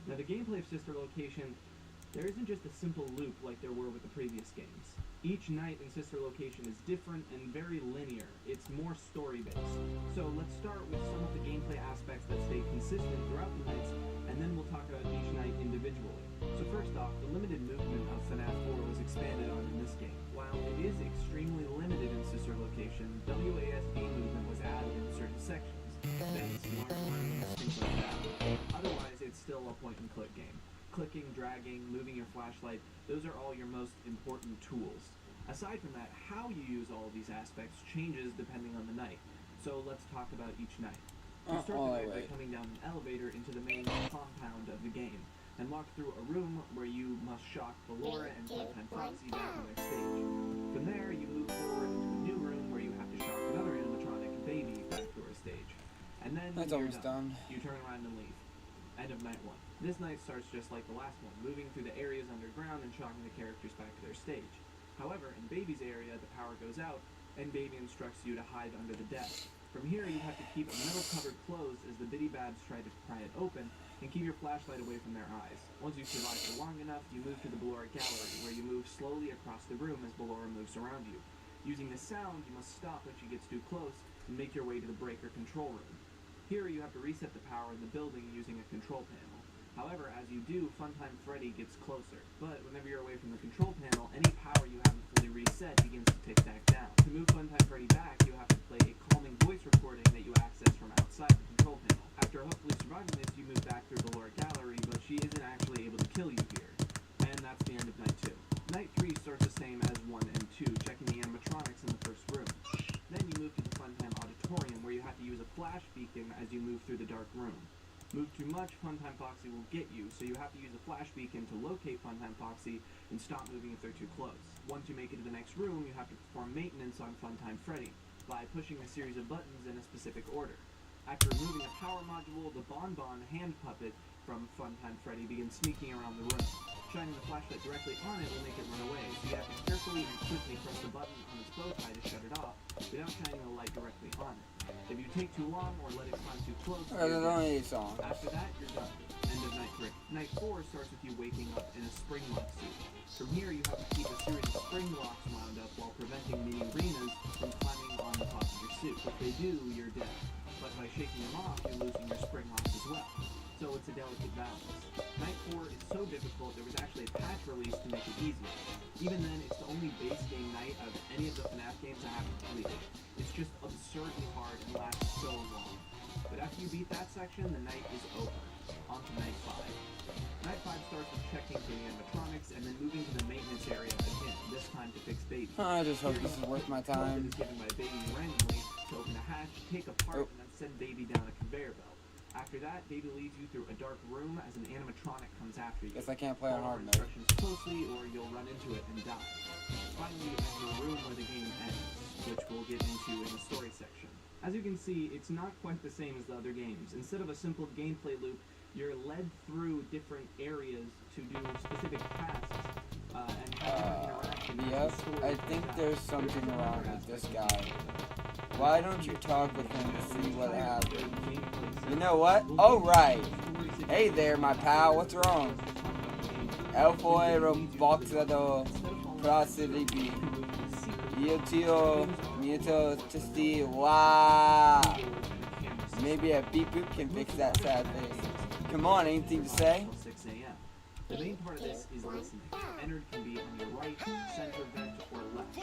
Speaker 1: Now, the gameplay of Sister Location, there isn't just a simple loop like there were with the previous games. Each night in Sister Location is different and very linear. It's more story-based. So let's start with some of the gameplay aspects that stay consistent throughout the nights, and then we'll talk about each night individually. So first off, the limited movement of FNAF 4 was expanded on in this game. While it is extremely limited in Sister Location, WASD movement was added in certain sections. Vents, marks, things like that. Otherwise, it's still a point-and-click game. Clicking, dragging, moving your flashlight, those are all your most important tools. Aside from that, how you use all of these aspects changes depending on the night. So let's talk about each night. You start the night by coming down an elevator into the main compound of the game, and walk through a room where you must shock Ballora and Funtime Foxy back on their stage. From there, you move forward into a new room where you have to shock another animatronic, Baby, back to her stage. And then
Speaker 2: That's
Speaker 1: you're
Speaker 2: almost done.
Speaker 1: You turn around and leave. End of night 1. This night starts just like the last one, moving through the areas underground and shocking the characters back to their stage. However, in Baby's area, the power goes out, and Baby instructs you to hide under the desk. From here, you have to keep a metal cupboard closed as the Biddy Babs try to pry it open, and keep your flashlight away from their eyes. Once you survive for long enough, you move to the Ballora Gallery, where you move slowly across the room as Ballora moves around you. Using the sound, you must stop when she gets too close, and make your way to the breaker control room. Here, you have to reset the power in the building using a control panel. However, as you do, Funtime Freddy gets closer. But whenever you're away from the control panel, any power you haven't fully reset begins to tick back down. To move Funtime Freddy back, you have to play a calming voice recording that you access from outside the control panel. After hopefully surviving this, you move back through Ballora Gallery, but she isn't actually able to kill you here. And that's the end of night 2. Night 3 starts the same as 1 and 2, checking the animatronics in the first room. Then you move to the Funtime Auditorium, where you have to use a flash beacon as you move through the dark room. Move too much, Funtime Foxy will get you, so you have to use a flash beacon to locate Funtime Foxy and stop moving if they're too close. Once you make it to the next room, you have to perform maintenance on Funtime Freddy by pushing a series of buttons in a specific order. After removing a power module, the Bonbon hand puppet from Funtime Freddy begins sneaking around the room. Shining the flashlight directly on it will make it run away, so you have to carefully and quickly press the button on its bow tie to shut it off, without shining the light directly on it. If you take too long or let it climb too close,
Speaker 2: There's only 8 songs.
Speaker 1: after that, you're done. End of night 3. Night 4 starts with you waking up in a spring lock suit. From here, you have to keep a series of spring locks wound up while preventing mini arenas from climbing on the top of your suit. If they do, you're dead. But by shaking them off, you're losing your spring locks as well. So it's a delicate balance. Night 4 is so difficult, there was actually a patch release to make it easier. Even then, it's the only base game night of any of the FNAF games I haven't completed. It's just absurdly hard and lasts so long. But after you beat that section, the night is over. On to night 5. Night 5 starts with checking for the animatronics and then moving to the maintenance area again, this time to fix Baby.
Speaker 2: I just hope this is worth my time.
Speaker 1: Is given by Baby randomly to open a hatch, take apart, and then send Baby down a conveyor belt. After that, Baby leads you through a dark room as an animatronic comes after you.
Speaker 2: Guess I can't play on
Speaker 1: Follow
Speaker 2: hard mode.
Speaker 1: instructions closely or you'll run into it and die. Finally, you enter a room where the game ends, which we'll get into in the story section. As you can see, it's not quite the same as the other games. Instead of a simple gameplay loop, you're led through different areas to do specific tasks and have different interactions.
Speaker 2: Yep, I think there's something wrong with this guy. Why don't you talk with him to see what happens? You know what? Oh, right. Hey there, my pal. What's wrong? El fuero boxado procedibly. Yo tío, mieto testi. Wow. Maybe a beep boop can fix that sad face. Come on, anything to say?
Speaker 1: 6 a.m. The main part of this is listening. Ennard can be on your right, center, vent, or left.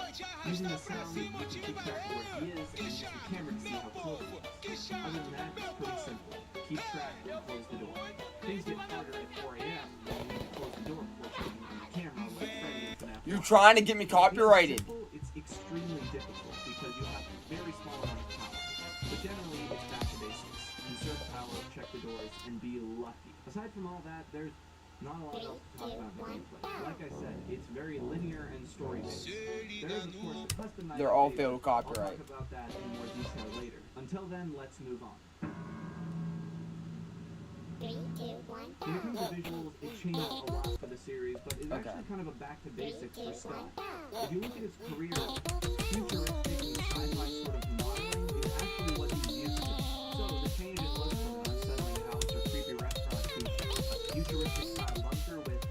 Speaker 1: Using the sound, you can keep track of where he is and use the camera to see how close he is. Other than that, it's pretty simple. Keep track and close the door. Things get harder at 4 a.m. when you need to close the door before checking on the camera like Freddy and FNAF.
Speaker 2: You're trying to get me copyrighted.
Speaker 1: It's extremely difficult because you have a very small amount of power. generally, it's back to basics. Conserve power, check the doors, and be lucky. Aside from all that, there's not a lot else to talk about in the gameplay. Like I said, it's very linear and story-based. There is, of course, the custom night
Speaker 2: They're all
Speaker 1: phase.
Speaker 2: filled with
Speaker 1: I'll
Speaker 2: copyright.
Speaker 1: talk about that in more detail later. Until then, let's move on.
Speaker 8: 3, 2, 1,
Speaker 1: When it comes to visuals, it changed a lot for the series, but it's
Speaker 2: Okay.
Speaker 1: actually kind of a back to basics for Scott. If you look at his career, futuristic and sci-fi sort of modeling is actually what he's used to. So the change in look from an unsettling house or creepy restaurant to a futuristic style bunker with,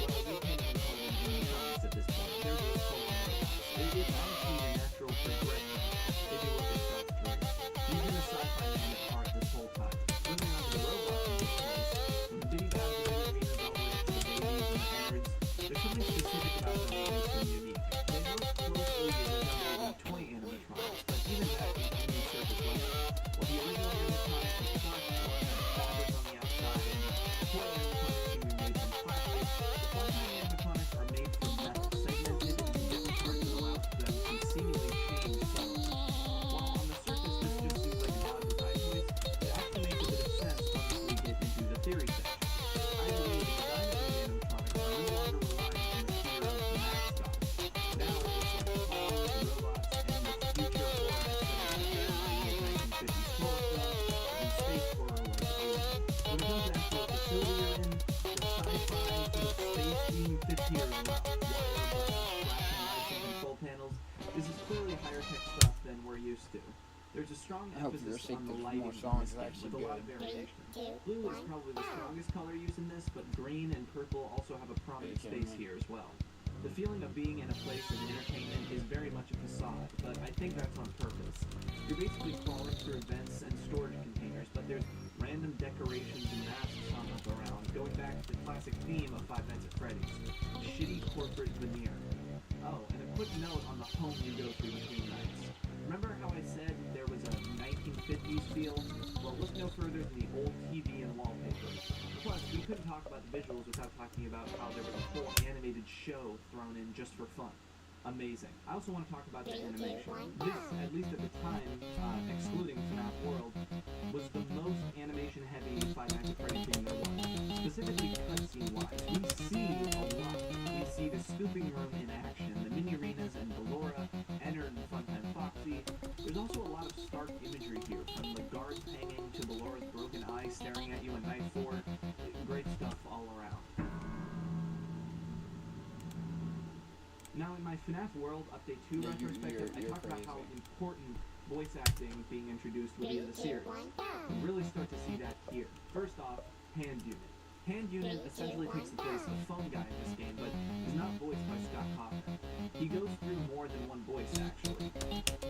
Speaker 1: well, we can't even call them animatronics at this point. They're just full on robots. It's honestly a natural progression if you look at Scott's career. He's been a sci-fi man at heart this whole time. Moving on to the robots in this case, from the bitty babs of arenas all the way up to the babies and the nerds, there's something specific about them that makes them unique. They most closely resemble the toy animatronics, but even that is only surface level. While the original animatronics were soft or had fabric on the outside, and the toy animatronics can be made from plastic, the full-time animatronics are made from metal, segmented into different parts that allows them to seemingly change subtly. While on the surface this just seems like an odd design choice, it actually makes a bit of sense once we get into the theory section. Either way, the design of the animatronics are no longer relying on the fear of the mascot. Now it's like the robots and the future horror aesthetic of the 1950s horror films and space horror like Alien. When it comes to actual facility you're in, the sci-fi sort of space theme fits here as well. Wire flashing lights and control panels. This is clearly higher tech stuff than we're used to. There's a strong
Speaker 2: I hope
Speaker 1: emphasis
Speaker 2: your
Speaker 1: on the
Speaker 2: sequence
Speaker 1: lighting
Speaker 2: more
Speaker 1: in
Speaker 2: songs
Speaker 1: this
Speaker 2: is
Speaker 1: game,
Speaker 2: actually
Speaker 1: with a lot of
Speaker 2: good.
Speaker 1: variation.
Speaker 8: 2,
Speaker 1: Blue is probably the strongest color used in this, but green and purple also have a prominent
Speaker 2: Okay,
Speaker 1: space
Speaker 2: man.
Speaker 1: here as well. The feeling of being in a place of entertainment is very much a facade, but I think that's on purpose. You're basically crawling through vents and storage containers, but there's random decorations and masks hung up around, going back to the classic theme of Five Nights at Freddy's, shitty corporate veneer. Oh, and a quick note on the home you go through between nights. Remember how I said there was a 1950s feel? Well, look no further than the old TV and wallpaper. Plus, we couldn't talk about the visuals without talking about how there was a whole animated show thrown in just for fun. Amazing. I also want to talk about the animation. This, at least at the time, excluding FNAF World, was the most animation-heavy Five Nights at Freddy's game there was. Specifically cutscene-wise, we see a lot. We see the scooping room in action, the mini-arenas and Ballora, Ennard and Funtime Foxy. There's also a lot of stark imagery here, from the guards hanging to Ballora's broken eye staring at you in Night 4. Great stuff all around. Now, in my FNAF World Update 2
Speaker 2: Yeah,
Speaker 1: retrospective, I
Speaker 2: you're
Speaker 1: talked about how
Speaker 2: crazy.
Speaker 1: important voice acting being introduced would be to the
Speaker 8: 3, 2,
Speaker 1: series.
Speaker 8: 1,
Speaker 1: You really start to see that here. First off, Hand Unit. Hand Unit essentially takes the place of the phone guy in this game, but is not voiced by Scott Kaufman. He goes through more than one voice, actually.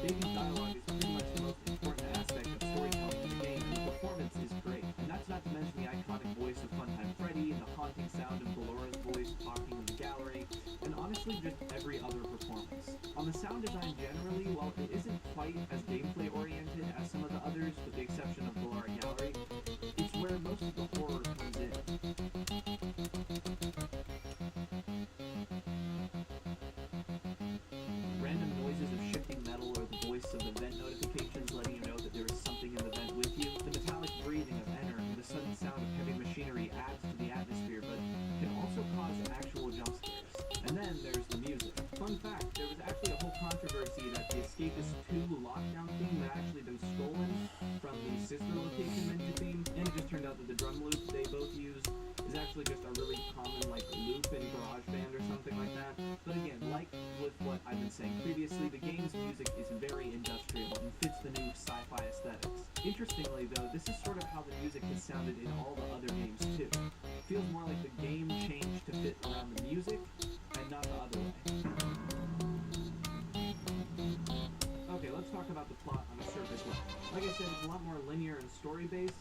Speaker 1: Davy's dialogue is pretty much the most important aspect of storytelling in the game, and the performance is great. And that's not to mention the iconic voice of Funtime Freddy, the haunting sound of Ballora's voice talking in the gallery, and honestly just every other performance. On the sound design generally, while it isn't quite as gameplay oriented as some of the others, with the exception of Ballora Gallery, it's where most of the horror comes in. Random noises of shifting metal or the voice of the vent notifications letting you know that there is something in the vent with you. The metallic breathing of Ennard and the sudden sound of heavy machinery adds to the atmosphere, but can also cause actual jump scares. And then there's the music. Fun fact, there was actually a whole controversy that the Escapist 2 lockdown theme had actually been stolen from the sister location Ninja theme, and it just turned out that the drum loop they both used is actually just a really common like loop in GarageBand or something like that. But again, like with what I've been saying previously, the game's music is very industrial and fits the new sci-fi aesthetics. Interestingly though, this is sort of how the music has sounded in all the other games too. It feels more like the game changed to fit around the music and not the other way. Okay, let's talk about the plot on a surface level. Like I said, it's a lot more linear and story-based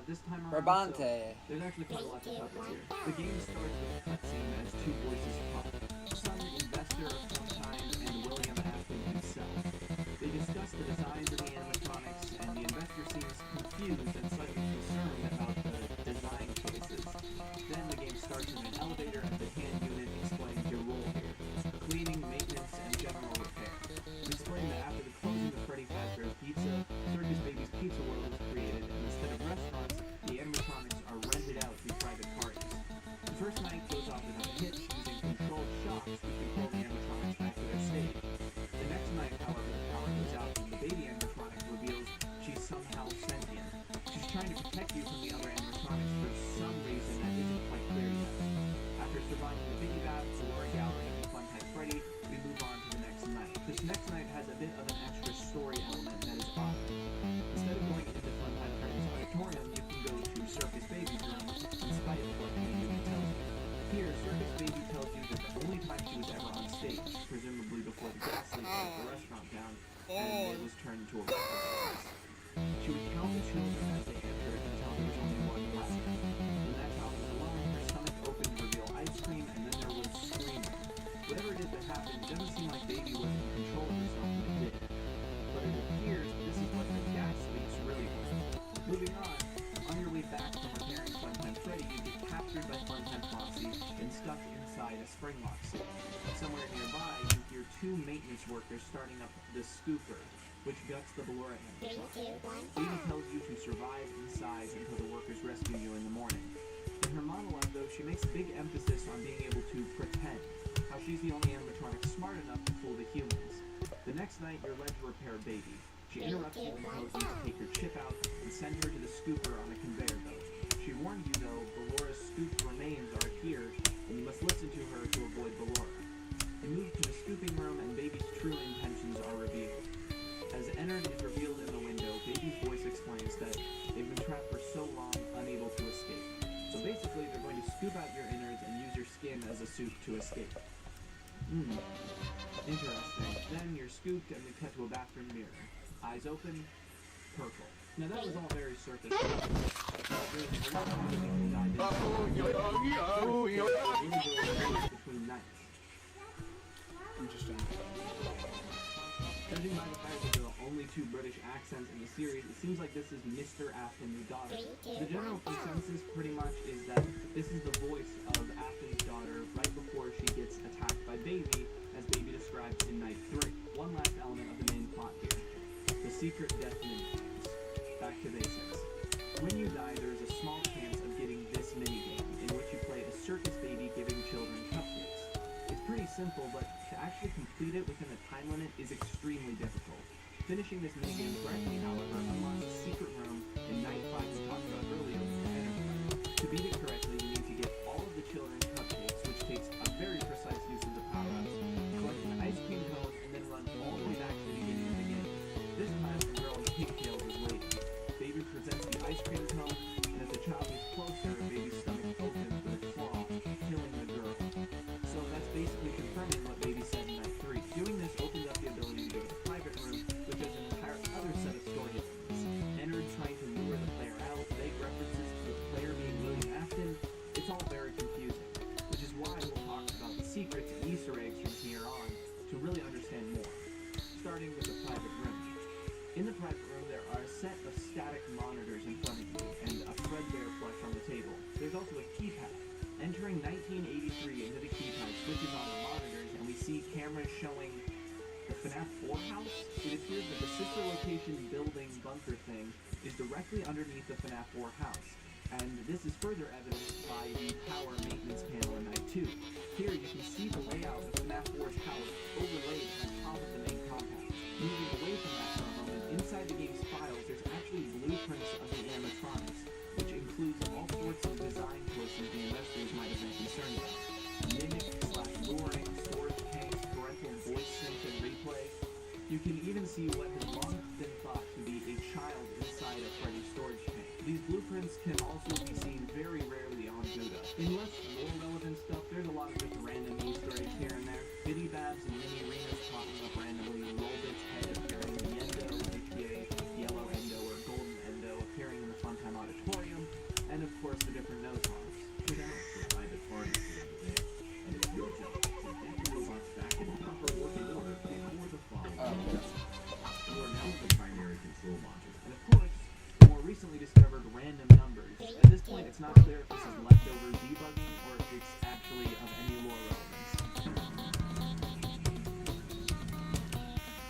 Speaker 1: this time around.
Speaker 2: Brabante.
Speaker 1: So there's actually quite a lot to cover here. The game starts with a cutscene as two voices talk. Some investor of some kind and William Afton himself. They discuss the designs of the animatronics, and the investor seems confused and slightly concerned about the design choices. Then the game starts in an elevator as the Hand Unit explains your role here. Cleaning, maintenance, and general repair. We explain that after the closing of Freddy Fazbear's Pizza, Circus Baby presumably before the gas leak shut the restaurant down, and it was turned into a rental business. She would count the children as they entered until there was only one left. When that child was alone, her stomach opened to reveal ice cream, and then there was screaming. Whatever it is that happened, it doesn't seem like Baby was in control of herself when it did. But it appears this is what the gas leaks really were. Moving on your way back from repairing Funtime Freddy, you get captured by Funtime Foxy and stuck inside a spring lock suit. Somewhere nearby, you hear two maintenance workers starting up the scooper, which guts the Ballora animatronic. Baby tells you to survive inside until the workers rescue you in the morning. In her monologue, though, she makes a big emphasis on being able to pretend, how she's the only animatronic smart enough to fool the humans. The next night, you're led to repair Baby. She interrupts you and tells you to take her chip out and send her to the scooper on a conveyor belt. She warned you, though, Ballora's scooped remains are here, and you must listen to her to avoid Ballora. You move to the scooping room, and Baby's true intentions are revealed. As Ennard is revealed in the window, Baby's voice explains that they've been trapped for so long, unable to escape. So basically, they're going to scoop out your innards and use your skin as a suit to escape. Interesting. Then you're scooped, and we cut to a bathroom mirror. Eyes open, purple. Now that was all very surface level. There's a lot more that we can dive into. Between nights.
Speaker 2: Interesting.
Speaker 1: Judging by the fact that there are only two British accents in the series, it seems like this is Mr. Afton's daughter. The general consensus pretty much is that this is the voice of Afton's daughter right before she gets attacked by Baby, as Baby describes in Night 3. One last element of the main plot here. The secret death minigames. Back to basics. When you die, there is a small chance of getting this minigame, in which you play a circus baby giving children cupcakes. It's pretty simple, but to actually complete it within a time limit is extremely difficult. Finishing this minigame correctly, however, unlocks a secret room in Night 5 we talked about earlier with the Ennard. To beat it correctly, you need to get all of the children cupcakes, which takes a very precise use of the power-ups, collect an ice cream cone, and then run all the way back to the beginning of the game. This time, the girl in pigtails is waiting. Baby presents the ice cream cone, and as the child gets closer, Baby's stomach opens with a claw, killing the girl. So that's basically confirming what Baby said in Night 3. Doing this opens up the ability to go to the private room, which has an entire other set of story elements. Ennard trying to lure the player out, vague references to the player being William Afton. It's all very confusing, which is why we'll talk about the secrets and Easter eggs from here on to really understand more. Starting with the private room. In the private room, there are a set of static monitors in front of you and a threadbare plush on the table. There's also a keypad. Entering 1983 into the keypad switches on the monitors, and we see cameras showing the FNAF 4 house. It appears that the sister location building bunker thing is directly underneath the FNAF 4 house, and this is further evidenced by the power maintenance panel in Night 2. Here you can see the layout of FNAF 4's house overlaid on top of the main compound. Moving away from that for a moment, inside the game's files there's actually blueprints of the animatronics, which includes all sorts of design choices the investors might have been concerned about. Mimic/luring, storage tanks, parental voice sync and replay. You can even see what has long been thought to be a child inside a Freddy storage tank. These blueprints can also be seen very rarely on Buddha. In less lore-relevant stuff, there's a lot of just random Easter eggs here and there. Biddy Babs and mini arenas popping up randomly, Rollbit's head appearing in the Endo, aka Yellow Endo or Golden Endo appearing in the Funtime Auditorium, and of course the different nose harms.
Speaker 5: Get out for private parties during the day. And it's your job to get the robots back in proper working order before the following test. You are now the primary control module.
Speaker 1: And of course, the more recently discovered random numbers. At this point, it's not clear if this is leftover debugging or if it's actually of any lore relevance.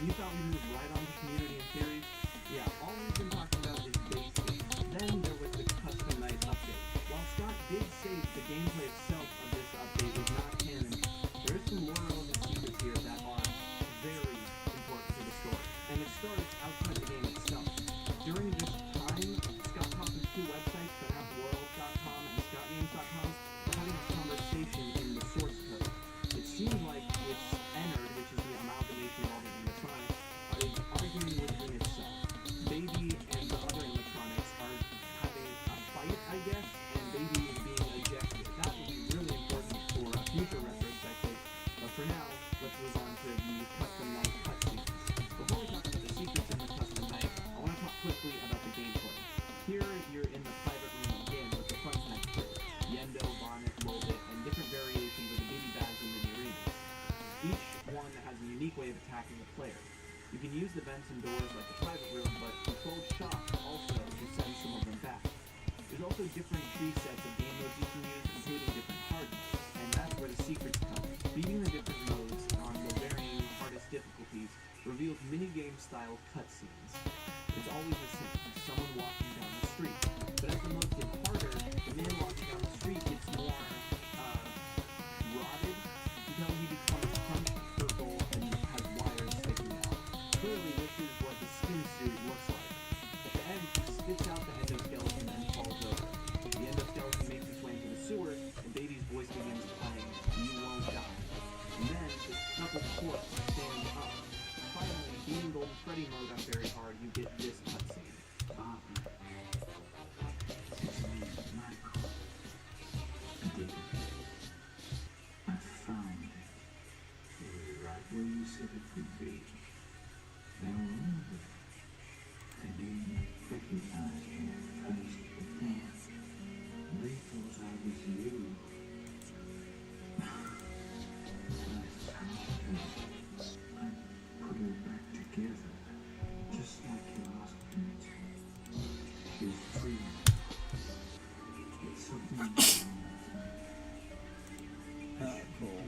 Speaker 1: You thought we moved right on to community and theory? Yeah, all we've been talking about is basic. Then there was the custom night update. While Scott did say that the gameplay itself of this update is not canon, there is some lore relevant secrets here that are very important to the story. And it starts outside the game itself. During this time, Scott talked to two websites, FNAFworld.com and the custom night cutscenes. Before we talk about the secrets in the custom night, I want to talk quickly about the gameplay. Here, you're in the private room again with the Fun Pack crew, Yendo, Bonnet, Lobit, and different variations of the baby bags in the arenas. Each one has a unique way of attacking the player. You can use the vents and doors like the private room, but controlled shock also to send some of them back. There's also different presets of game modes you can use, including different hardness, and that's where the secrets come. Beating the different modes on the varying hardest difficulties reveals minigame-style cutscenes. It's always the same, someone walking down the street. But as the modes get harder, the man walking down the street gets more rotted until he becomes punched purple and has wires sticking out. Clearly, this is what the skin suit looks like. At the end, he spits out the endoskeleton and falls over. The endoskeleton makes its way into the sewer, and Baby's voice begins playing, "You Won't Die." And then, this knuckles corpse stands up. Finally, beating Golden Freddy mode on very hard, you get this cutscene.
Speaker 5: I found it. It was right where you said it would be. They were all there. They didn't recognize me at first, but then they thought I was you. That's how I put her back together, just like you asked me to. She's free. It's something wrong with her.
Speaker 2: Cool.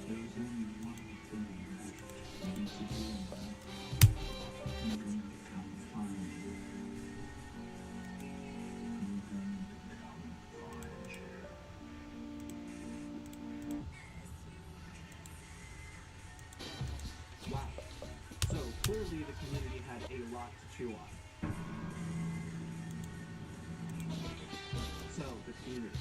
Speaker 5: There's only one thing left for me to do now. I'm going to come find you. I'm going to come find you.
Speaker 1: Wow. So, clearly the community had a lot to chew on. So, the community.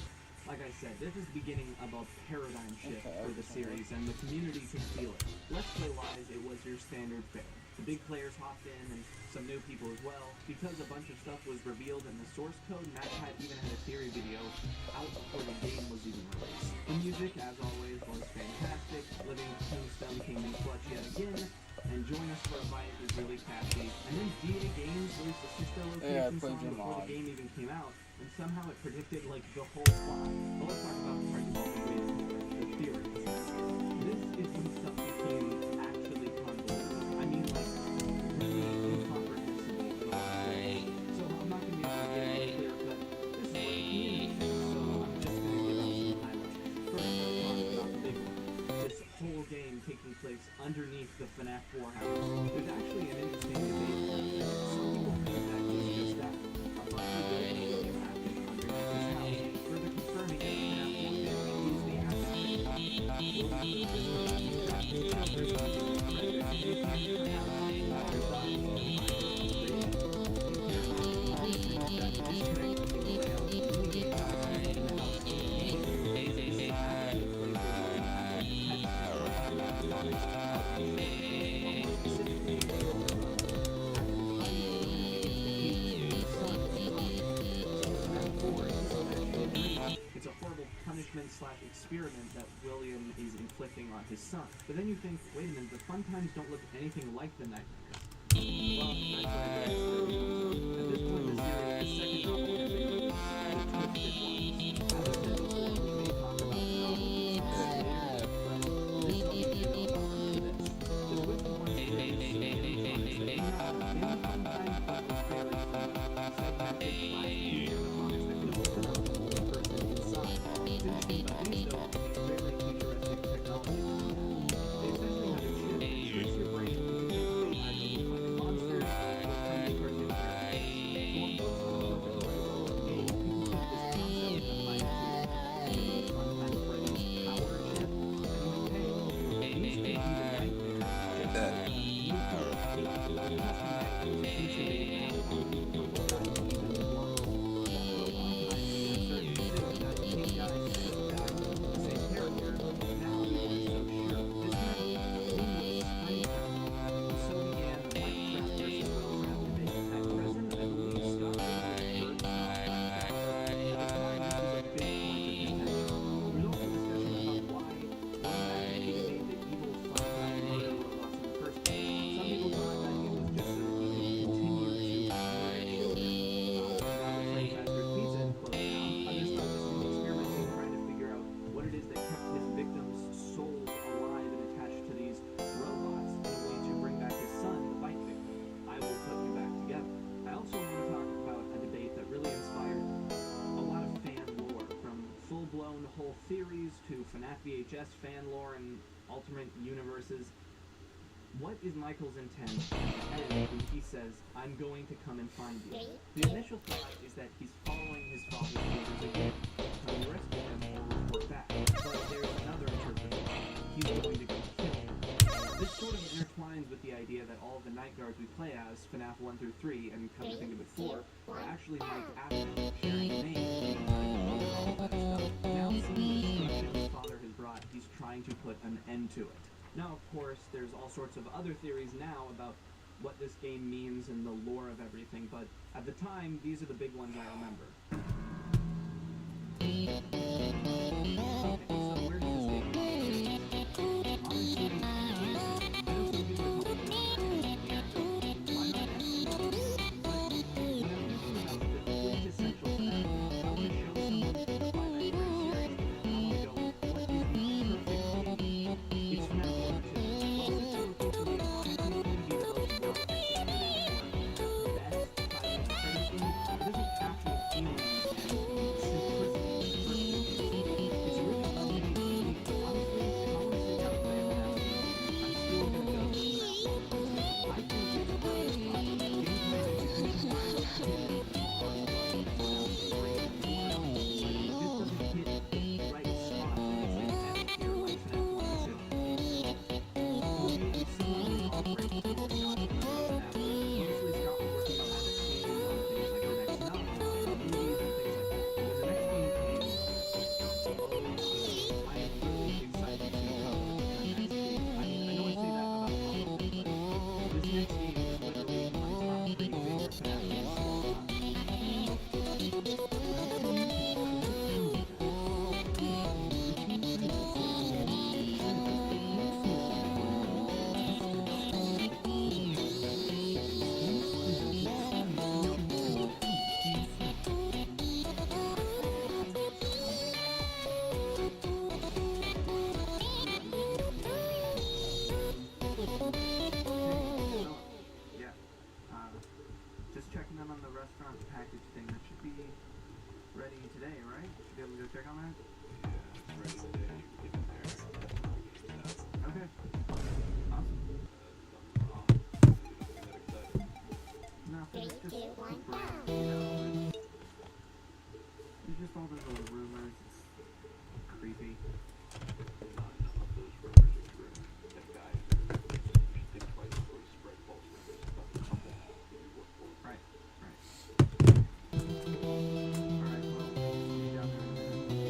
Speaker 1: Like I said, this is the beginning of a paradigm shift for the series, and the community could feel it. Let's Play-wise, it was your standard fare. The big players hopped in, and some new people as well. Because a bunch of stuff was revealed in the source code, MatPat even had a theory video out before the game was even released. The music, as always, was fantastic. Living Tombstone came in clutch yet again, and Join Us for a Bite is really catchy. And then DA Games released a sister location song before the game even came out, and somehow it predicted like the whole plot. But let's talk about the part you've all been waiting for, the theories. This is when stuff became actually convoluted. I mean, like, really incomprehensible. So I'm not going to be able to get it clear, but this is what the community thinks, so I'm just going to give out some highlights. First, let's talk about the big one. This whole game taking place underneath the FNAF 4 house. There's actually an interesting debate here. Some people think that it's just that. A bunch of buildings are happening underneath this house, further confirming that FNAF 1 is the asset. It's a horrible punishment/experiment that William is inflicting on his son. But then you think, wait a minute, the fun times don't look anything like the nightmares. Well, that's where the mystery comes in. At this point in the series, the second novel has been released, The Twisted Ones. As I said before, we may talk about the novel later, but this will give you no more for this. The Twisted Ones series is so fun. We have many fun times with the fairies from segmented by animatronics that can open up the person inside. Finishing by these though, these very futuristic technologies. They essentially have a chip that tricks your brain into thinking either like monsters or tiny cartoon characters. So on both sides of the game, people take this concept of high fun time Freddy's power chip, and like, hey, these could be the nightmares. Just like you could. Custom Night was featuring a for what I even want. So on time, there's certain things that, hey guys, sit back, say theories to FNAF VHS fan lore and alternate universes. What is Michael's intent at the end when he says, "I'm going to come and find you"? The initial thought is that he's following his father's orders again, come to rescue him or report back. But there's another interpretation. He's going to go kill him. This sort of intertwines with the idea that all of the night guards we play as, FNAF 1 through 3, and come to think of it 4, are actually Mike Ashley, sharing a name, and all that stuff. Now seeing the destruction his father has brought, he's trying to put an end to it. Now, of course, there's all sorts of other theories now about what this game means and the lore of everything, but at the time, these are the big ones I remember. Okay, so where does this game come from? Honestly, I don't think people are talking about why not actually? But when I'm thinking about the quintessential FNAF, I want to show someone the Five Nights at Freddy's series. I want to go, what is the perfect game? It's FNAF 1 or 2. While this will repeat to me, honestly, it wouldn't be the most well executed or best Five Nights at Freddy's game. It doesn't have the feeling and simplicity of the first two games. It's really amazing to me, but honestly, if I want to sit down and play a FNAF game, I'm still going to go with FNAF 1. I think it's perfect fun. Gameplay and execution-wise, it's hard, but it's great and boring. It just doesn't hit the right spot in the same head tier like FNAF 1 or 2. Maybe similarly operate to what Scott was doing with FNAF. Honestly, Scott was working on that season on things like the next novel, movies, and things like that. When the next game came, I am really excited to cover the next game. I mean, I know I say that about all of them, but this next game is literally my top 3 favorite FNAF games of all yeah, just checking in on the restaurant package thing. That should be ready today, right? Should be able to go check on that? Okay. Awesome. Nothing, it's just a brand, you know, it's just all those little rumors, it's creepy. Right, right. Alright, well, we'll be down there in a minute.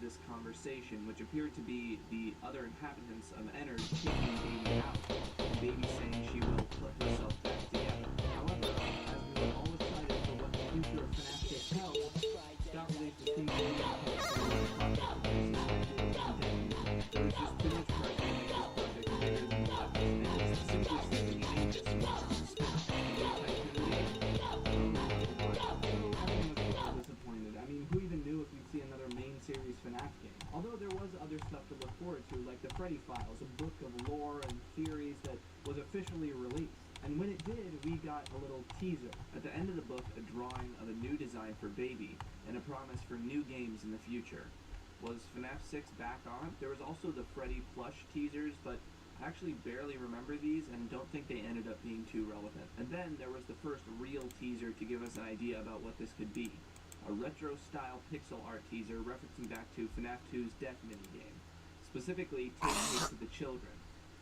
Speaker 1: this conversation, which appeared to be the other inhabitants of Ennard kicking Baby out, and Baby saying she will put herself back together. However, as we were all excited for what the future of FNAF 6 held, Scott released a single video there was just too much pressure to make this project bigger than the left, and it's simply something you need this one from the spin-off. Disappointed. I mean, who even knew if we'd see another main series FNAF game? Although there was other stuff to look forward to, like the Freddy Files, a book of lore and theories that was officially released. And when it did, we got a little teaser. At the end of the book, a drawing of a new design for Baby, and a promise for new games in the future. Was FNAF 6 back on? There was also the Freddy plush teasers, but I actually barely remember these and don't think they ended up being too relevant. And then there was the first real teaser to give us an idea about what this could be. A retro-style pixel art teaser referencing back to FNAF 2's Death minigame, specifically Take Cake to the Children.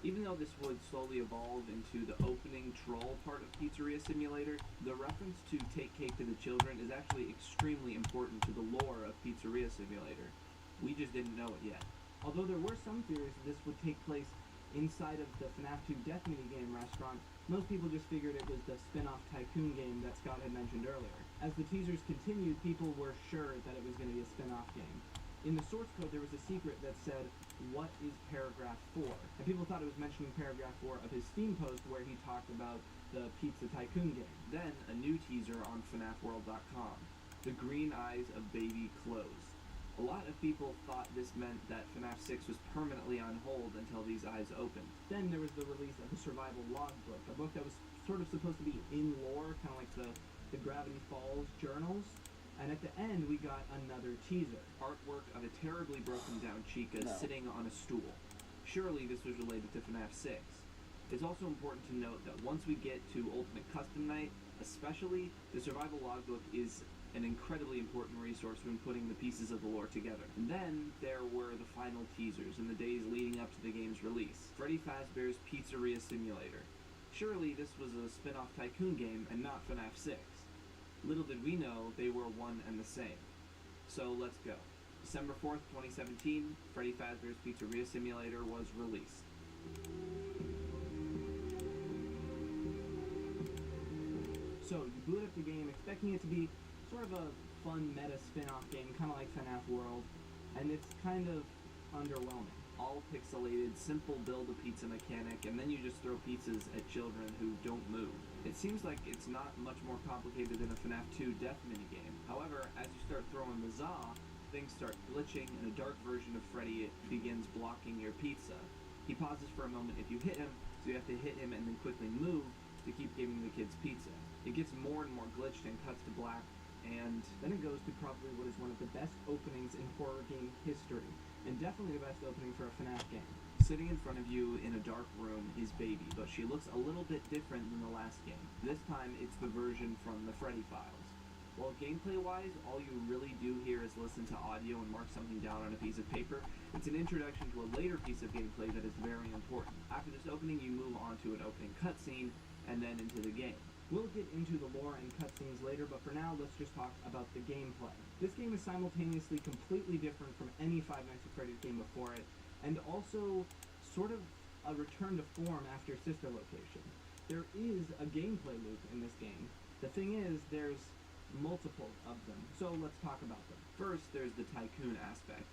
Speaker 1: Even though this would slowly evolve into the opening troll part of Pizzeria Simulator, the reference to Take Cake to the Children is actually extremely important to the lore of Pizzeria Simulator. We just didn't know it yet. Although there were some theories that this would take place inside of the FNAF 2 Death minigame restaurant, most people just figured it was the spin-off Tycoon game that Scott had mentioned earlier. As the teasers continued, people were sure that it was going to be a spin-off game. In the source code, there was a secret that said, "What is paragraph 4?" And people thought it was mentioning paragraph 4 of his Steam post where he talked about the Pizza Tycoon game. Then, a new teaser on FNAFworld.com. The green eyes of Baby closed. A lot of people thought this meant that FNAF 6 was permanently on hold until these eyes opened. Then there was the release of the Survival Logbook, a book that was sort of supposed to be in lore, kind of like the Gravity Falls journals. And at the end, we got another teaser. Artwork of a terribly broken down Chica sitting on a stool. Surely this was related to FNAF 6. It's also important to note that once we get to Ultimate Custom Night, especially, the Survival Logbook is an incredibly important resource when putting the pieces of the lore together. And then there were the final teasers in the days leading up to the game's release. Freddy Fazbear's Pizzeria Simulator. Surely this was a spin-off Tycoon game and not FNAF 6. Little did we know they were one and the same. So let's go. December 4th, 2017, Freddy Fazbear's Pizzeria Simulator was released. So you boot up the game expecting it to be sort of a fun meta spin-off game, kind of like FNAF World, and it's kind of underwhelming. All pixelated, simple build-a-pizza mechanic, and then you just throw pizzas at children who don't move. It seems like it's not much more complicated than a FNAF 2 Death minigame. However, as you start throwing the za, things start glitching, and a dark version of Freddy begins blocking your pizza. He pauses for a moment if you hit him, so you have to hit him and then quickly move to keep giving the kids pizza. It gets more and more glitched and cuts to black, and then it goes to probably what is one of the best openings in horror game history, and definitely the best opening for a FNAF game. Sitting in front of you in a dark room is Baby, but she looks a little bit different than the last game. This time, it's the version from the Freddy Files. While gameplay-wise, all you really do here is listen to audio and mark something down on a piece of paper, it's an introduction to a later piece of gameplay that is very important. After this opening, you move on to an opening cutscene, and then into the game. We'll get into the lore and cutscenes later, but for now, let's just talk about the gameplay. This game is simultaneously completely different from any Five Nights at Freddy's game before it, and also sort of a return to form after Sister Location. There is a gameplay loop in this game. The thing is, there's multiple of them, so let's talk about them. First, there's the Tycoon aspect.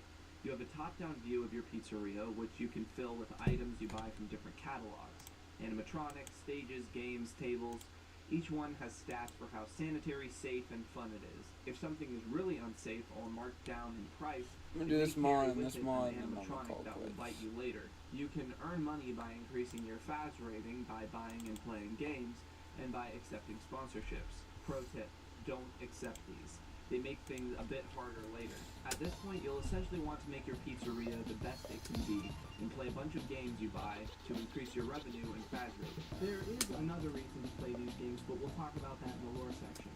Speaker 1: You have a top-down view of your pizzeria, which you can fill with items you buy from different catalogs. Animatronics, stages, games, tables. Each one has stats for how sanitary, safe, and fun it is. If something is really unsafe or marked down in price,
Speaker 2: I'm gonna do this more and this more,
Speaker 1: an animatronic that will bite you later. You can earn money by increasing your Faz rating by buying and playing games, and by accepting sponsorships. Pro tip, don't accept these. They make things a bit harder later. At this point, you'll essentially want to make your pizzeria the best it can be, and play a bunch of games you buy to increase your revenue and Faz rating. There is another reason to play these games, but we'll talk about that in the lore section.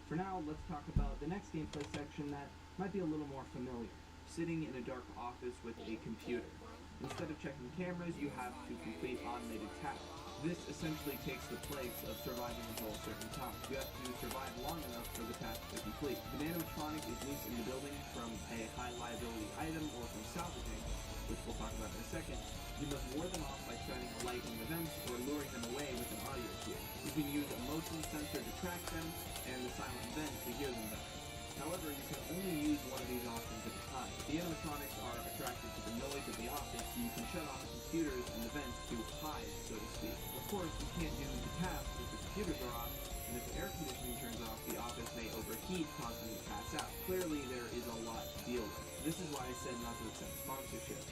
Speaker 1: For now, let's talk about the next gameplay section that might be a little more familiar. Sitting in a dark office with a computer. Instead of checking cameras, you have to complete automated tasks. This essentially takes the place of surviving until a certain time. You have to survive long enough for the task to complete. If an animatronic is loose in the building from a high liability item or from salvaging, which we'll talk about in a second, you must ward them off by shining a light in the vents or luring them away with an audio cue. You can use a motion sensor to track them and the silent vent to hear them better. However, you can only use one of these options at a time. If the animatronics are attracted to the noise of the office, you can shut off the computers and the vents to hide, so to speak. Of course, you can't do the task if the computers are off, and if the air conditioning turns off, the office may overheat, causing you to pass out. Clearly, there is a lot to deal with. This is why I said not to accept sponsorship.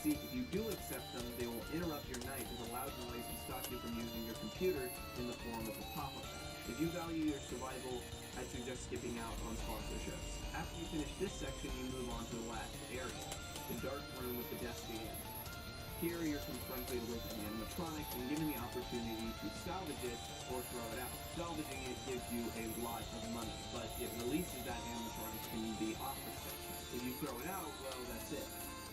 Speaker 1: See, if you do accept them, they will interrupt your night with a loud noise and stop you from using your computer in the form of a pop-up. If you value your survival, I'd suggest skipping out on sponsorships. After you finish this section, you move on to the last area, the dark room with the desk again. Here you're confronted with an animatronic and given the opportunity to salvage it or throw it out. Salvaging it gives you a lot of money, but it releases that animatronic in the office section. If you throw it out, well, that's it.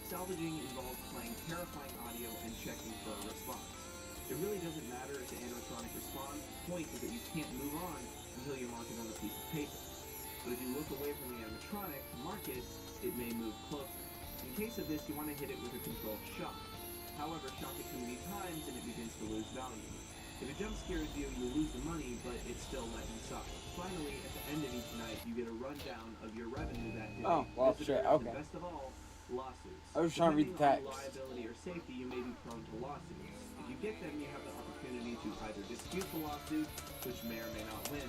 Speaker 1: Salvaging involves playing terrifying audio and checking for a response. It really doesn't matter if the animatronic responds. The point is that you can't move on until you mark it on a piece of paper. But if you look away from the animatronic to mark it, it may move closer. In case of this, you want to hit it with a controlled shock. However, shock it too many times and it begins to lose value. If it jump scares you, you lose the money, but it's still let inside. Finally, at the end of each night, you get a rundown of your revenue that day.
Speaker 2: Oh, well,
Speaker 1: Visitors,
Speaker 2: shit, okay.
Speaker 1: And best of all, lawsuits.
Speaker 2: I was trying to read the
Speaker 1: Depending
Speaker 2: text.
Speaker 1: on liability or safety, you may be prone to lawsuits. If you get them, you have the opportunity to either dispute the lawsuit, which may or may not win,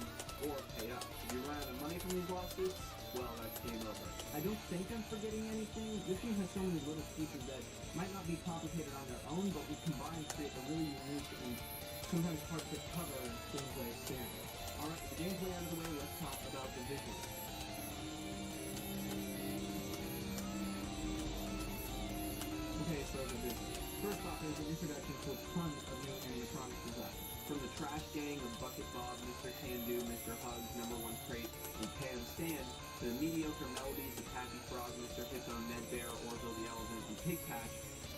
Speaker 1: or pay up. If you run out of money from these lawsuits, well, that's game over.
Speaker 8: I don't think I'm forgetting anything. This game has so many little pieces that might not be complicated on their own, but we combine to create a really unique and sometimes hard to cover gameplay experience. Alright, the gameplay out of the way, let's talk about the visuals. Okay, so the visuals. First off, there's an introduction to a ton of new animatronic design. From the trash gang of Bucket Bob, Mr. Can-Do, Mr. Hugs, Number One Crate, and Pam Stan, to the mediocre melodies of Happy Frog, Mr. Hippo, Ned Bear, Orville the Elephant, and Pig Patch,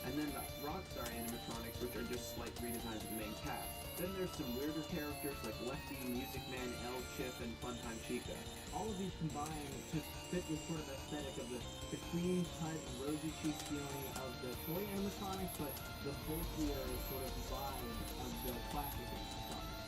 Speaker 8: and then the Rockstar animatronics, which are just slight redesigns of the main cast. Then there's some weirder characters like Lefty, Music Man, L, Chip, and Funtime Chica. All of these combine to fit this sort of aesthetic of the clean cut, rosy cheek feeling of the toy animatronics, but the bulkier sort of vibe of the classic animatronics.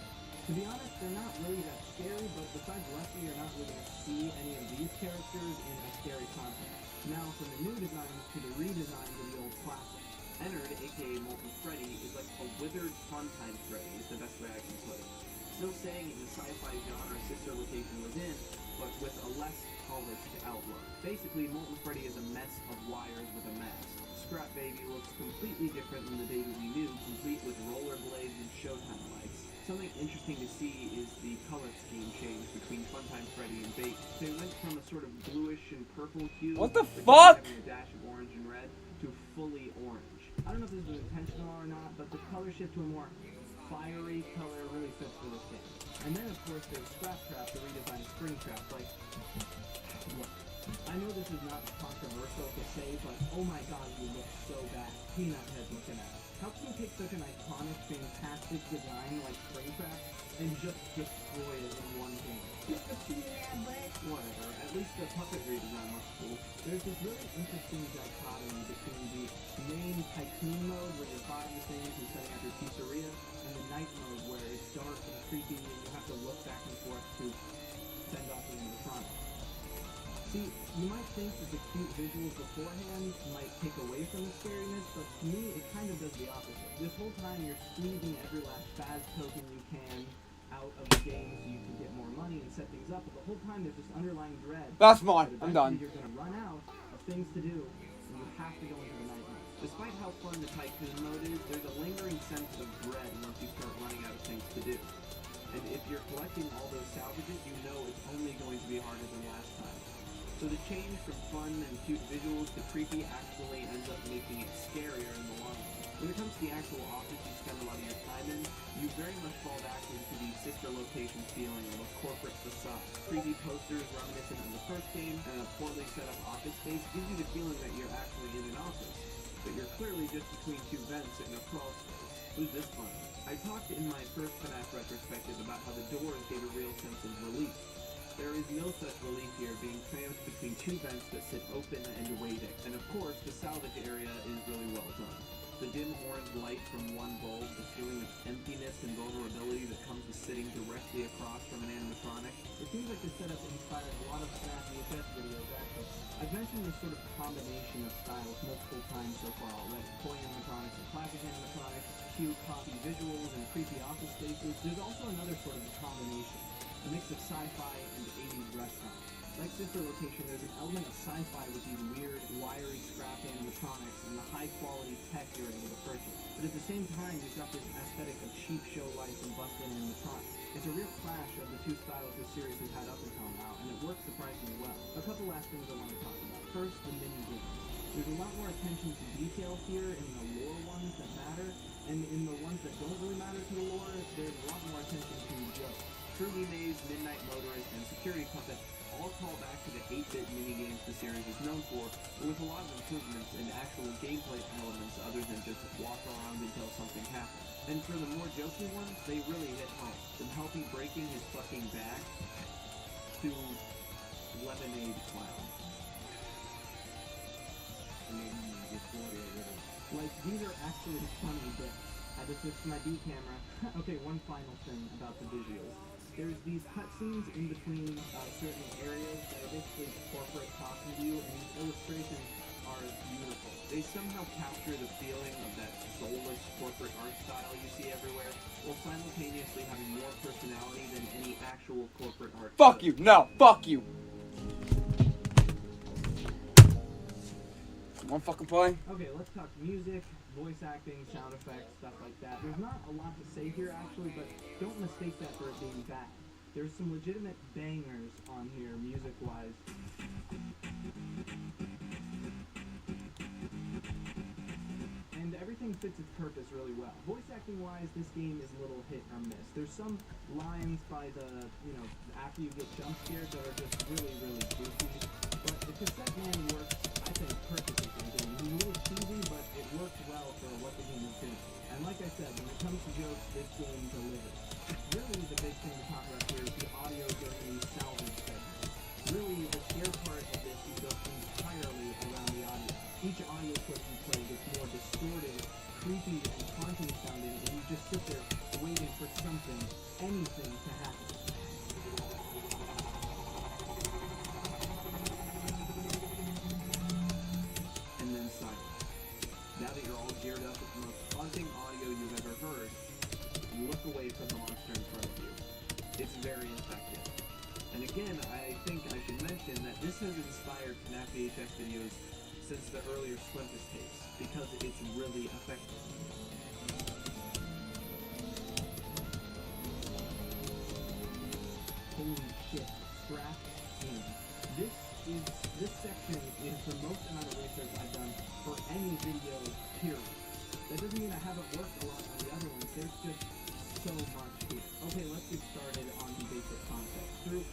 Speaker 8: To be honest, they're not really that scary, but besides Lefty, you're not really going to see any of these characters in a scary context. Now, from the new designs to the redesigns of the old classic. Ennard, aka Molten Freddy, is like a withered Funtime Freddy, is the best way I can put it. Still staying in the sci-fi genre Sister Location was in, but with a less polished outlook. Basically, Molten Freddy is a mess of wires with a mask. Scrap Baby looks completely different than the baby we knew, complete with rollerblades and Showtime lights. Something interesting to see is the color scheme change between Funtime Freddy and Baby. They went from a sort of bluish and purple hue,
Speaker 2: What the
Speaker 1: with
Speaker 2: fuck?
Speaker 1: having a dash of orange and red, to fully orange. I don't know if this was intentional or not, but the color shift to a more fiery color really fits for this game. And then, of course, there's Scrap Trap, the redesigned Springtrap. Like, look, I know this is not controversial to say, but oh my god, you look so bad. Peanut Head looking at it. How can you take such an iconic, fantastic design like Springtrap and just destroy it in one game? Whatever, at least the puppet redesign looks cool. There's this really interesting dichotomy between the main tycoon mode where you're buying things and setting up your pizzeria, and the night mode where it's dark and creepy and you have to look back and forth to send off the animatronic. See, you might think that the cute visuals beforehand might take away from the scariness, but to me, it kind of does the opposite. This whole time, you're squeezing every last Spaz token you can out of the game so you can get more money and set things up, but the whole time there's this underlying dread.
Speaker 2: That's mine.
Speaker 1: that
Speaker 2: I'm done.
Speaker 1: eventually You're going to run out of things to do, and you have to go into the night mode. Despite how fun the Tycoon mode is, there's a lingering sense of dread once you start running out of things to do. And if you're collecting all those salvages, you know it's only going to be harder than last time. So the change from fun and cute visuals to creepy actually ends up making it scarier in the long run. When it comes to the actual office you spend a lot of your time in, you very much fall back into the Sister Location feeling of a corporate facade. Creepy posters reminiscent of the first game, and a poorly set up office space gives you the feeling that you're actually in an office, but you're clearly just between two vents in a crawl space. Who's this fun? I talked in my first FNAF retrospective about how the doors gave a real sense of relief. There is no such relief here, being crammed between two vents that sit open and waiting. And of course, the salvage area is really well done. The dim orange light from one bulb, the feeling of emptiness and vulnerability that comes with sitting directly across from an animatronic.
Speaker 8: It seems like the setup inspired a lot of FNAF VHS videos, actually. I've mentioned this sort of combination of styles multiple times so far already. Toy animatronics and classic animatronics, cute, poppy visuals, and creepy office spaces. There's also another sort of combination, a mix of sci-fi and 80s restaurants. Like Sister Location, there's an element of sci-fi with these weird, wiry, scrap animatronics and the high-quality tech you're able to purchase. But at the same time, you've got this aesthetic of cheap show lights and busted animatronics. It's a real clash of the two styles this series has had up until now, and it works surprisingly well. A couple last things I want to talk about. First, the mini-games. There's a lot more attention to detail here in the lore ones that matter, and in the ones that don't really matter to the lore, there's a lot more attention to jokes.
Speaker 1: Truly Maze, Midnight Motorist, and Security Puppet all call back to the 8-bit minigames the series is known for, but with a lot of improvements and actual gameplay elements other than just walk around until something happens. And for the more jokey ones, they really hit home. From Healthy breaking his fucking back to Lemonade Clown.
Speaker 8: Like, these are actually funny bits. I just switched to my B camera. Okay, one final thing about the visuals. There's these cutscenes in between certain areas that are basically corporate talking to you, and these illustrations are beautiful.
Speaker 1: They somehow capture the feeling of that soulless corporate art style you see everywhere, while simultaneously having more personality than any actual corporate art.
Speaker 2: Fuck you! No! Fuck you! One fucking play?
Speaker 8: Okay, let's talk music, voice acting, sound effects, stuff like that. There's not a lot to say here, actually, but don't mistake that for it being bad. There's some legitimate bangers on here, music-wise. And everything fits its purpose really well. Voice acting-wise, this game is a little hit or miss. There's some lines by the, after you get jump scared that are just really, really goofy. But the cassette man works, I think, perfectly for the game. He's a little cheesy, but it works well for what the game is doing. And like I said, when it comes to jokes, this game delivers. Really, the big thing to talk about here is the audio during these salvage segments. Really, the scare part of this is built entirely around the audio. Each audio clip you play gets more distorted, creepy, and haunting sounding, and you just sit there waiting for something, anything to happen.
Speaker 1: And then silence. Now that you're all geared up with the most haunting audio you've ever heard, you look away from the monster in front of you. It's very effective. And again, I think I should mention that this has inspired FNAF VHS videos since the earlier Splinter tapes, because it's really effective.
Speaker 8: Holy shit, strap in. This section is the most amount of research I've done for any video, period. That doesn't mean I haven't worked a lot on the other ones, there's just so much here. Okay, let's get started on the basic concept. Through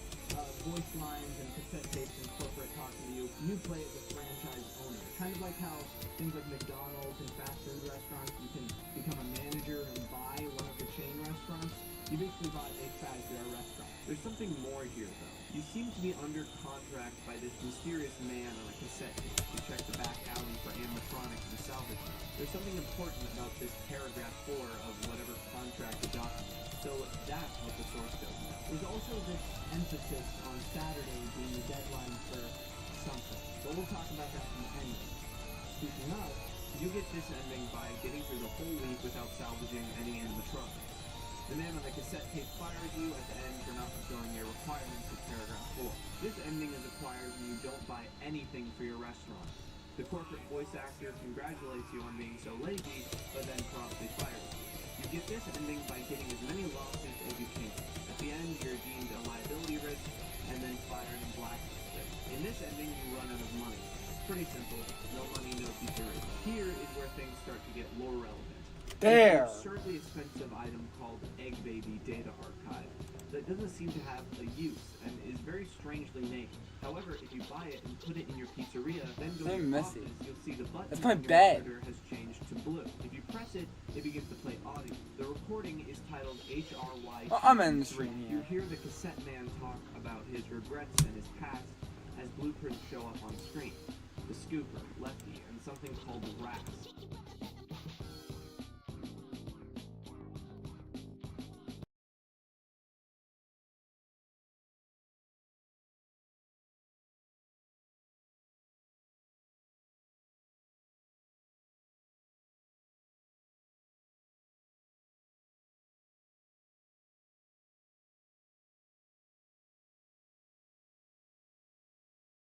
Speaker 8: voice lines and cassette tapes and corporate talking to you, you play as a franchise owner. Kind of like how things like McDonald's and fast food restaurants, you can become a manager and buy one of the chain restaurants. You basically bought a Fazbear restaurant.
Speaker 1: There's something more here, though. You seem to be under contract by this mysterious man on a cassette tape to check the back alley for animatronics to salvage them. There's something important about this paragraph 4 of whatever contract document. So that's what the source code is.
Speaker 8: There's also this emphasis on Saturday being the deadline for something. But we'll talk about that in the ending. Speaking of,
Speaker 1: you get this ending by getting through the whole week without salvaging any animatronics. The man on the cassette tape fires you at the end for not fulfilling your requirements of paragraph 4. This ending is acquired when you don't buy anything for your restaurant. The corporate voice actor congratulates you on being so lazy, but then promptly fires you. You get this ending by getting as many lawsuits as you can. At the end, you're deemed a liability risk, and then fired and blacklisted. In this ending, you run out of money. Pretty simple. No money, no future. Here is where things start to get lore relevant.
Speaker 2: There!
Speaker 1: There's an absurdly expensive item called Egg Baby Data Archive. that doesn't seem to have a use and is very strangely named. However, if you buy it and put it in your pizzeria, then go
Speaker 2: Very
Speaker 1: to your
Speaker 2: messy.
Speaker 1: office, you'll see the button
Speaker 2: That's my
Speaker 1: on your
Speaker 2: bed.
Speaker 1: monitor has changed to blue. If you press it, it begins to play audio. The recording is titled HRY.
Speaker 2: Well, I'm in the stream
Speaker 1: You
Speaker 2: here.
Speaker 1: hear the cassette man talk about his regrets and his past as blueprints show up on screen. The scooper, Lefty, and something called RAS.